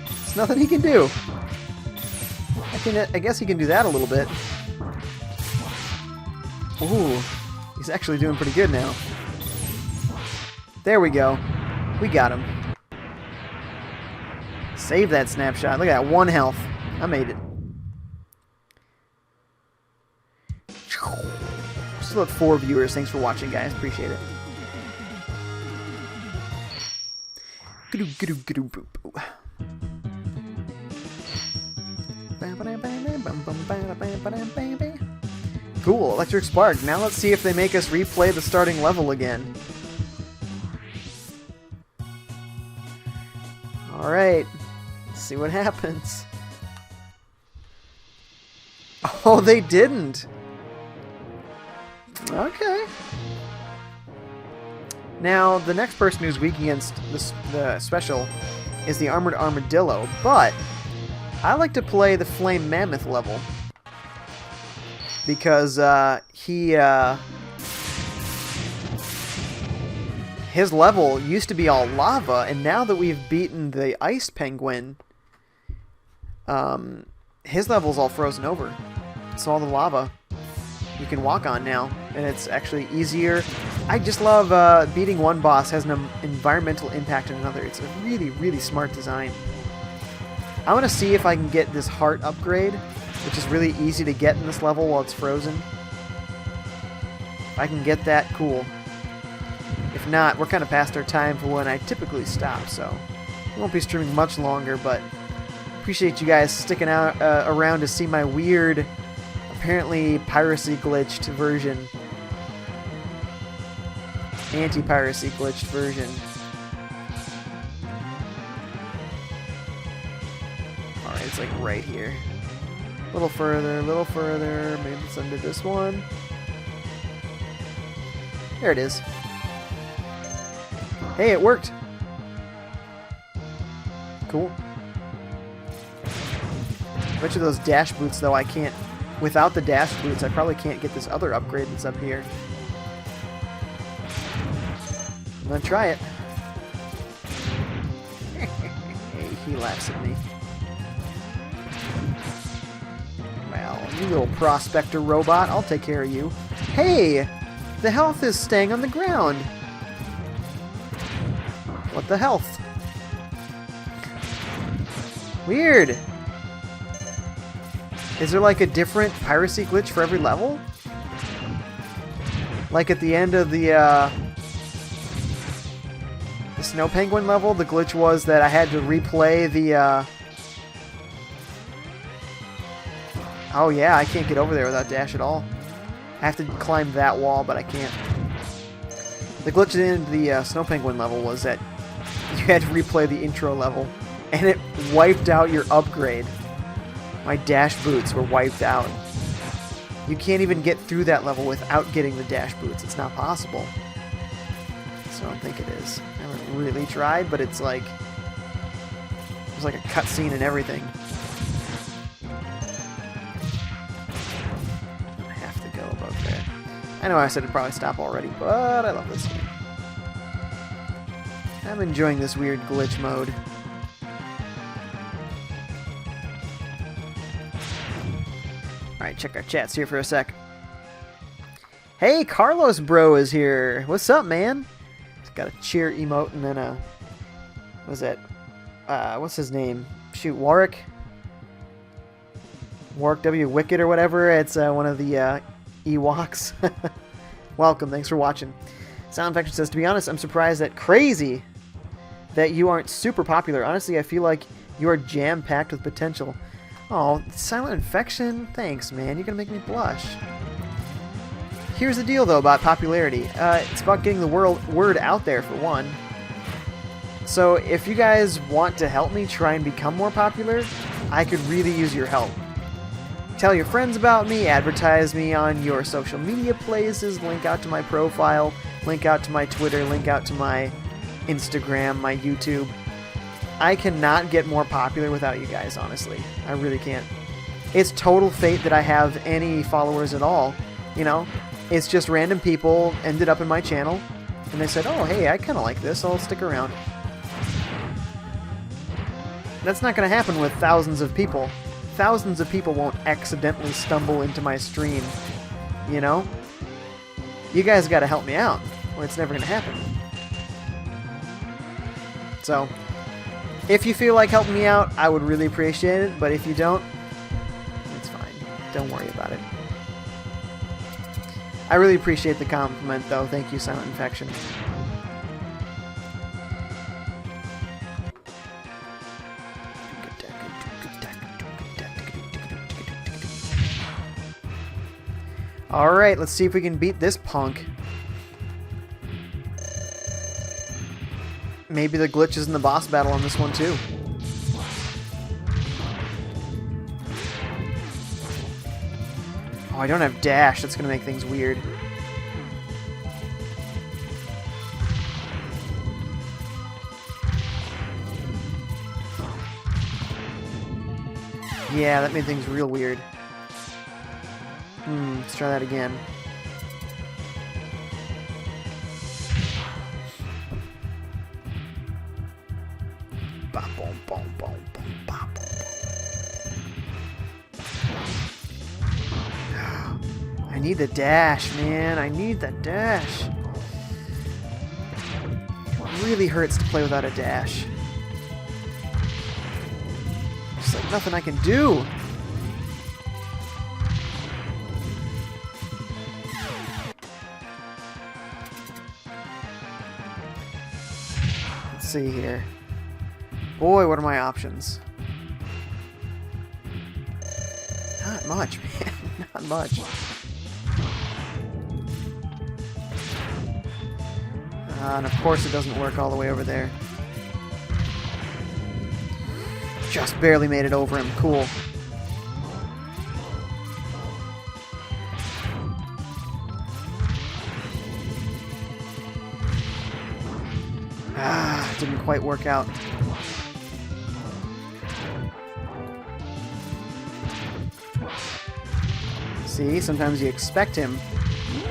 There's nothing he can do. I guess he can do that a little bit. Ooh, he's actually doing pretty good now. There we go. We got him. Save that snapshot. Look at that, 1 health. I made it. Still at 4 viewers. Thanks for watching, guys. Appreciate it. Cool, Electric Spark. Now let's see if they make us replay the starting level again. Alright, let's see what happens. Oh, they didn't. Okay. Now, the next person who's weak against the special is the Armored Armadillo, but I like to play the Flame Mammoth level because his level used to be all lava, and now that we've beaten the Ice Penguin, his level's all frozen over. It's all the lava you can walk on now, and it's actually easier. I just love beating one boss has an environmental impact on another. It's a really, really smart design. I want to see if I can get this heart upgrade, which is really easy to get in this level while it's frozen. If I can get that, cool. If not, we're kind of past our time for when I typically stop, so we won't be streaming much longer, but appreciate you guys sticking out around to see my weird apparently piracy glitched version. Anti-piracy glitched version. Alright, it's like right here. A little further, maybe it's under this one. There it is. Hey, it worked! Cool. Bet you those dash boots, though, I can't... Without the dash boots, I probably can't get this other upgrade that's up here. I'm gonna try it. Hey, he laughs at me. Well, you little prospector robot, I'll take care of you. Hey! The health is staying on the ground! What the health? Weird! Is there like a different piracy glitch for every level? Like at the end of the Snow Penguin level, the glitch was that I had to replay the Oh yeah, I can't get over there without dash at all. I have to climb that wall, but I can't. The glitch at the end of the Snow Penguin level was that you had to replay the intro level, and it wiped out your upgrade. My dash boots were wiped out. You can't even get through that level without getting the dash boots. It's not possible. So I don't think it is. I haven't really tried, but it's like... There's like a cutscene and everything. I have to go above there. I know I said it'd probably stop already, but I love this game. I'm enjoying this weird glitch mode. Alright, check our chats here for a sec. Hey, Carlos Bro is here. What's up, man? He's got a cheer emote and then a... What was that? What's his name? Shoot, Warwick? Warwick W. Wicked or whatever. It's one of the Ewoks. Welcome, thanks for watching. Sound Infection says, to be honest, I'm surprised that crazy that you aren't super popular. Honestly, I feel like you are jam-packed with potential. Oh, Silent Infection? Thanks, man. You're gonna make me blush. Here's the deal, though, about popularity. It's about getting the word out there, for one. So, if you guys want to help me try and become more popular, I could really use your help. Tell your friends about me, advertise me on your social media places, link out to my profile, link out to my Twitter, link out to my Instagram, my YouTube. I cannot get more popular without you guys, honestly. I really can't. It's total fate that I have any followers at all. You know, it's just random people ended up in my channel, and they said, oh, hey, I kind of like this, so I'll stick around. That's not going to happen with thousands of people. Thousands of people won't accidentally stumble into my stream, you know? You guys got to help me out, or it's never going to happen. So... if you feel like helping me out, I would really appreciate it, but if you don't, it's fine. Don't worry about it. I really appreciate the compliment, though. Thank you, Silent Infection. Alright, let's see if we can beat this punk. Maybe the glitch is in the boss battle on this one, too. Oh, I don't have dash. That's going to make things weird. Yeah, that made things real weird. Let's try that again. I need the dash, man. I need the dash. It really hurts to play without a dash. There's like nothing I can do. Let's see here. Boy, what are my options? Not much, man. Not much. And of course it doesn't work all the way over there. Just barely made it over him. Cool. Didn't quite work out. See, sometimes you expect him.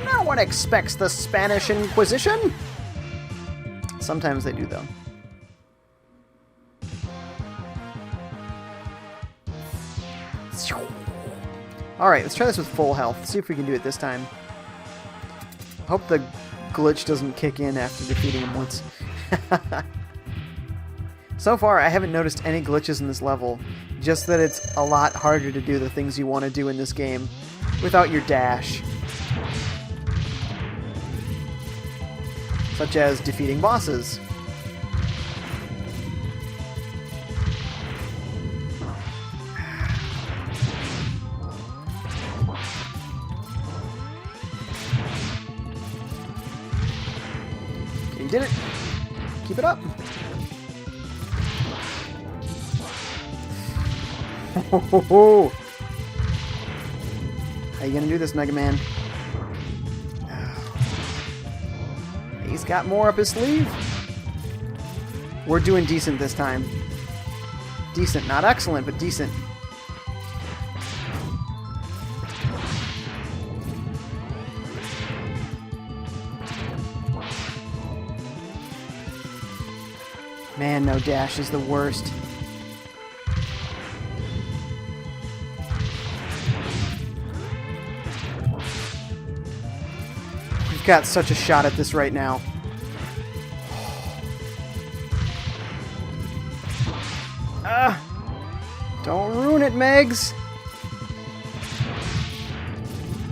No one expects the Spanish Inquisition! Sometimes they do, though. Alright, let's try this with full health. See if we can do it this time. Hope the glitch doesn't kick in after defeating him once. So far, I haven't noticed any glitches in this level. Just that it's a lot harder to do the things you want to do in this game without your dash. Such as defeating bosses. Okay, you did it. Keep it up. How you gonna do this, Mega Man? He's got more up his sleeve. We're doing decent this time. Decent, not excellent, but decent. Man, no dash is the worst. We've got such a shot at this right now. Don't ruin it, Megs!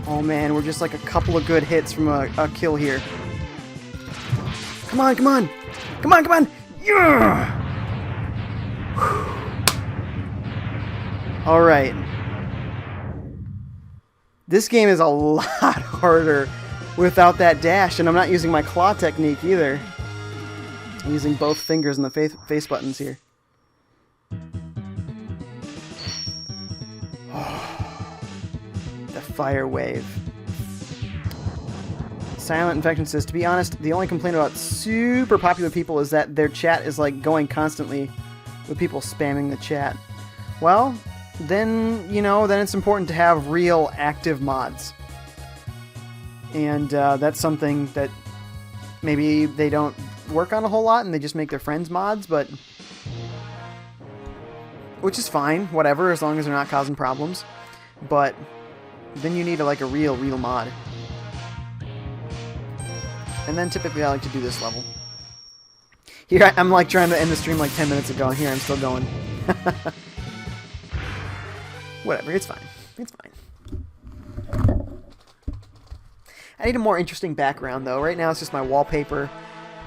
Oh man, we're just like a couple of good hits from a kill here. Come on, come on! Come on, come on! Yeah! Alright. This game is a lot harder without that dash, and I'm not using my claw technique either. I'm using both fingers and the face buttons here. The fire wave. Silent Infection says, to be honest, the only complaint about super popular people is that their chat is like going constantly with people spamming the chat. Well, then, you know, then it's important to have real active mods. And that's something that maybe they don't work on a whole lot and they just make their friends mods, but which is fine, whatever, as long as they're not causing problems. But then you need like a real mod. And then typically I like to do this level. Here I'm like trying to end the stream like 10 minutes ago, and here I'm still going. Whatever, it's fine. It's fine. I need a more interesting background though. Right now it's just my wallpaper.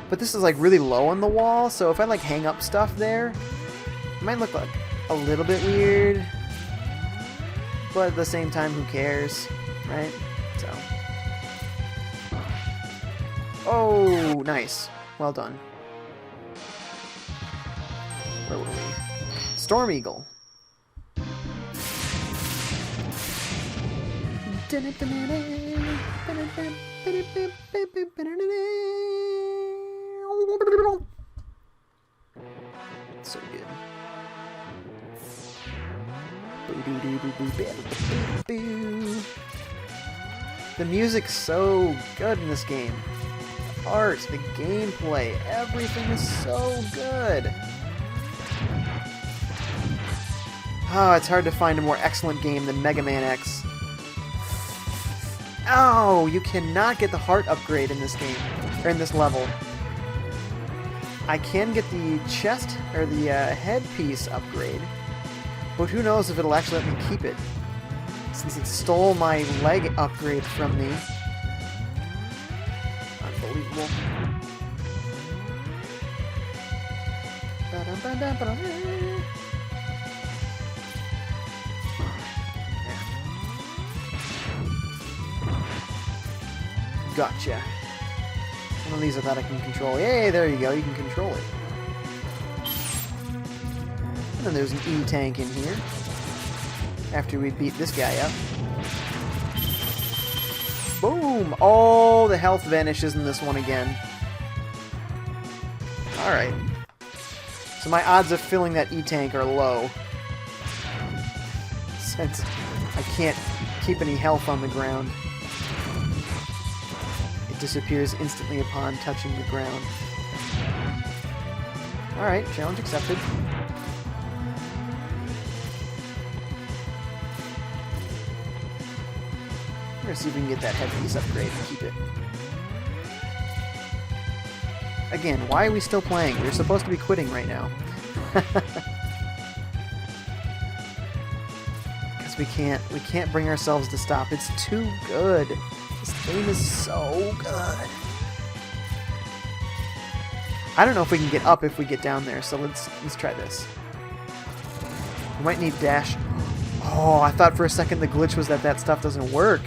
But this is like really low on the wall, so if I like hang up stuff there, it might look like a little bit weird. But at the same time, who cares, right? So. Oh, nice. Well done. Where were we? Storm Eagle. So good. The music's so good in this game. The art, the gameplay, everything is so good. Oh, it's hard to find a more excellent game than Mega Man X. Oh, you cannot get the heart upgrade in this game, or in this level. I can get the chest, or the headpiece upgrade, but who knows if it'll actually let me keep it, since it stole my leg upgrade from me. Unbelievable. Gotcha. One of these I thought I can control. Yay, there you go. You can control it. And then there's an E-tank in here. After we beat this guy up. Boom! Oh, the health vanishes in this one again. Alright. So my odds of filling that E-tank are low. Since I can't keep any health on the ground. It disappears instantly upon touching the ground. Alright, challenge accepted. We're gonna see if we can get that headpiece upgrade and keep it. Again, why are we still playing? We're supposed to be quitting right now. Because we can't bring ourselves to stop. It's too good. This game is so good. I don't know if we can get up if we get down there, so let's try this. We might need dash. Oh, I thought for a second the glitch was that stuff doesn't work.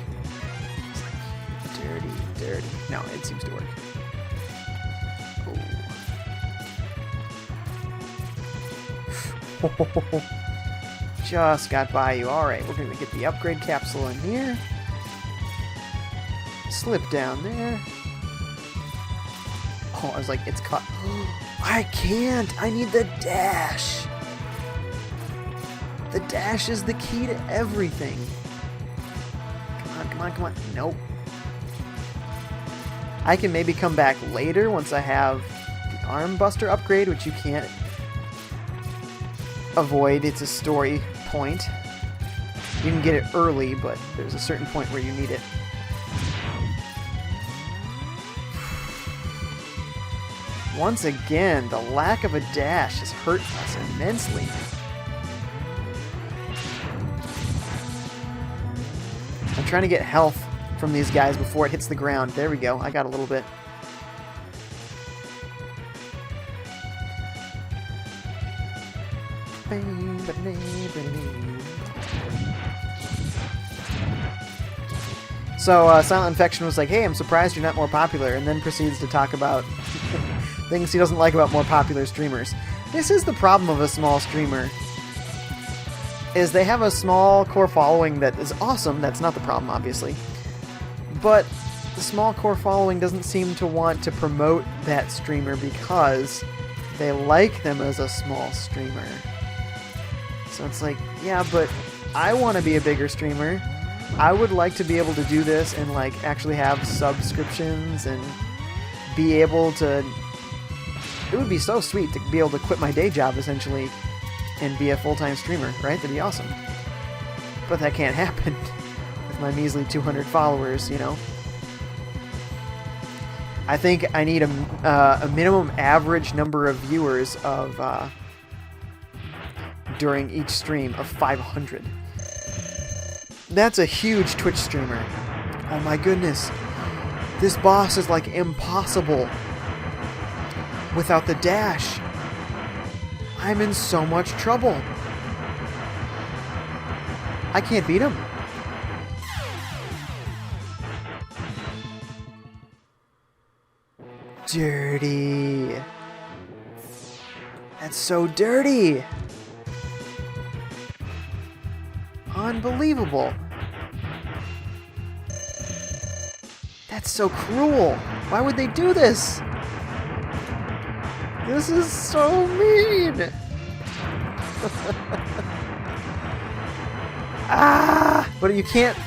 Dirty. No, it seems to work. Oh. Just got by you. Alright, we're going to get the upgrade capsule in here. Slip down there. Oh, I was like, it's caught. I can't! I need the dash! The dash is the key to everything. Come on. Nope. I can maybe come back later once I have the arm buster upgrade, which you can't avoid. It's a story point. You can get it early, but there's a certain point where you need it. Once again, the lack of a dash has hurt us immensely. I'm trying to get health from these guys before it hits the ground. There we go. I got a little bit. So Silent Infection was like, hey, I'm surprised you're not more popular, and then proceeds to talk about things he doesn't like about more popular streamers. This is the problem of a small streamer, is they have a small core following that is awesome. That's not the problem, obviously. But the small core following doesn't seem to want to promote that streamer because they like them as a small streamer. So it's like, yeah, but I want to be a bigger streamer. I would like to be able to do this and like actually have subscriptions and be able to... It would be so sweet to be able to quit my day job essentially and be a full-time streamer, right? That'd be awesome. But that can't happen with my measly 200 followers, you know? I think I need a minimum average number of viewers of during each stream of 500. That's a huge Twitch streamer. Oh my goodness. This boss is like impossible without the dash. I'm in so much trouble. I can't beat him. Dirty. That's so dirty. Unbelievable. That's so cruel. Why would they do this? This is so mean. Ah! But you can't...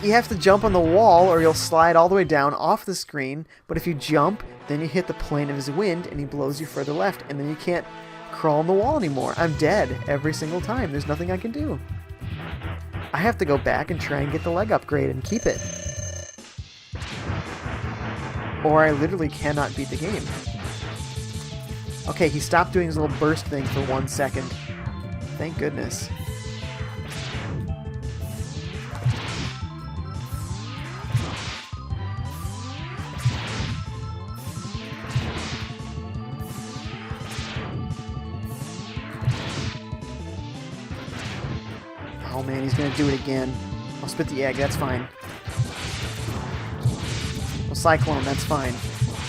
You have to jump on the wall or you'll slide all the way down off the screen. But if you jump, then you hit the plane of his wind and he blows you further left. And then you can't crawl on the wall anymore. I'm dead every single time. There's nothing I can do. I have to go back and try and get the leg upgrade and keep it. Or I literally cannot beat the game. Okay, he stopped doing his little burst thing for 1 second. Thank goodness. Oh man, he's gonna do it again. I'll spit the egg, that's fine. We'll Cyclone, that's fine.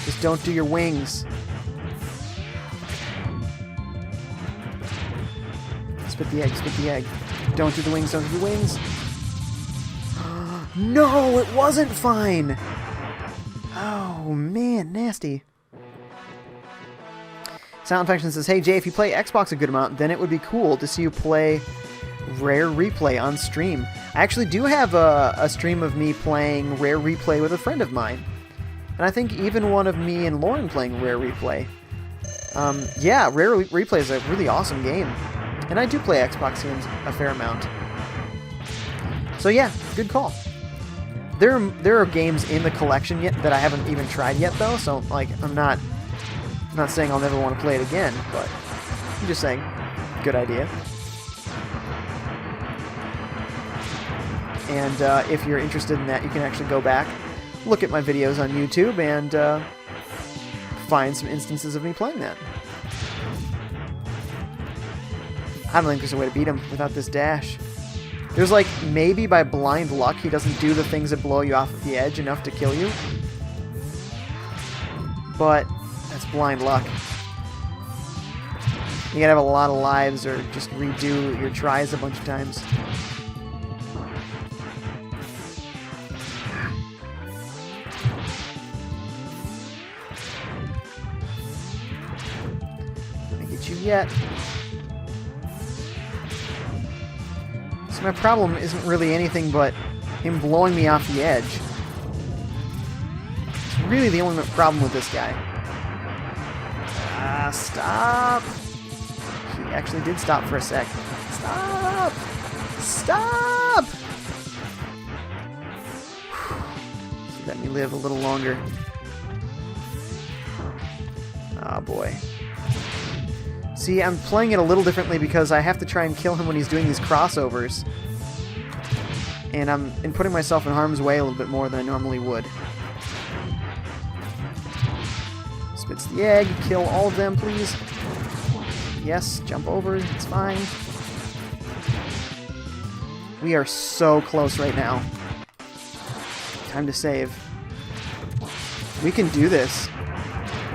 Just don't do your wings. Spit the egg, spit the egg. Don't do the wings, don't do the wings. No, it wasn't fine! Oh, man, nasty. Sound Infection says, hey, Jay, if you play Xbox a good amount, then it would be cool to see you play Rare Replay on stream. I actually do have a stream of me playing Rare Replay with a friend of mine. And I think even one of me and Lauren playing Rare Replay. Yeah, Rare Replay is a really awesome game. And I do play Xbox games a fair amount. So yeah, good call. There are games in the collection yet that I haven't even tried yet, though, so like I'm not saying I'll never want to play it again, but I'm just saying, good idea. And if you're interested in that, you can actually go back, look at my videos on YouTube, and find some instances of me playing that. I don't think there's a way to beat him without this dash. There's like, maybe by blind luck he doesn't do the things that blow you off of the edge enough to kill you. But that's blind luck. You gotta have a lot of lives or just redo your tries a bunch of times. Not get you yet. So my problem isn't really anything but him blowing me off the edge. It's really the only problem with this guy. Stop! He actually did stop for a sec. Stop! Stop! Let me live a little longer. Oh boy. See, I'm playing it a little differently because I have to try and kill him when he's doing these crossovers. And I'm putting myself in harm's way a little bit more than I normally would. Spits the egg, kill all of them, please. Yes, jump over, it's fine. We are so close right now. Time to save. We can do this.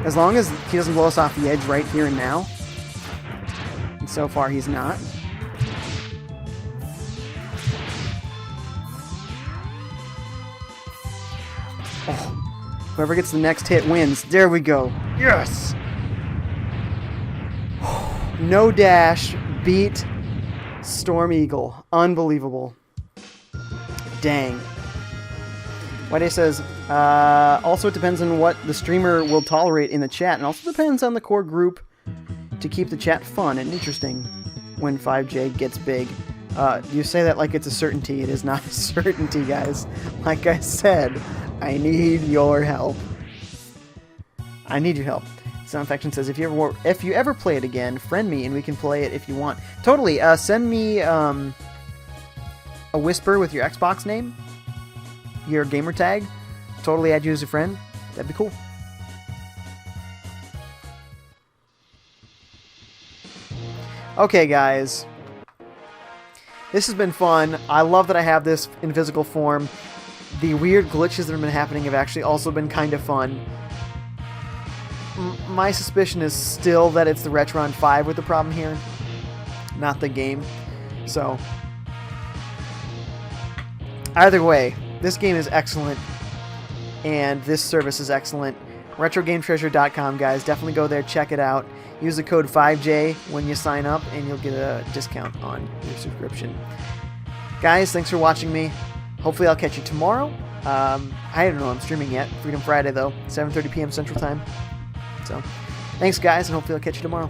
As long as he doesn't blow us off the edge right here and now. And so far he's not. Oh, whoever gets the next hit wins. There we go. Yes! No dash, beat Storm Eagle. Unbelievable. Dang. Whitey says, also it depends on what the streamer will tolerate in the chat, and also depends on the core group to keep the chat fun and interesting when FiveJay gets big. You say that like it's a certainty. It is not a certainty, guys. Like I said, I need your help. I need your help. Sound Infection says, if you ever play it again, friend me and we can play it if you want. Totally. Send me a whisper with your Xbox name, your gamer tag. Totally add you as a friend. That'd be cool. Okay, guys. This has been fun. I love that I have this in physical form. The weird glitches that have been happening have actually also been kind of fun. My suspicion is still that it's the Retron 5 with the problem here, not the game. So, either way, this game is excellent, and this service is excellent. RetroGameTreasure.com, guys. Definitely go there, check it out. Use the code FiveJay when you sign up, and you'll get a discount on your subscription. Guys, thanks for watching me. Hopefully I'll catch you tomorrow. I don't know I'm streaming yet. Freedom Friday, though. 7:30 p.m. Central Time. So, thanks, guys, and hopefully I'll catch you tomorrow.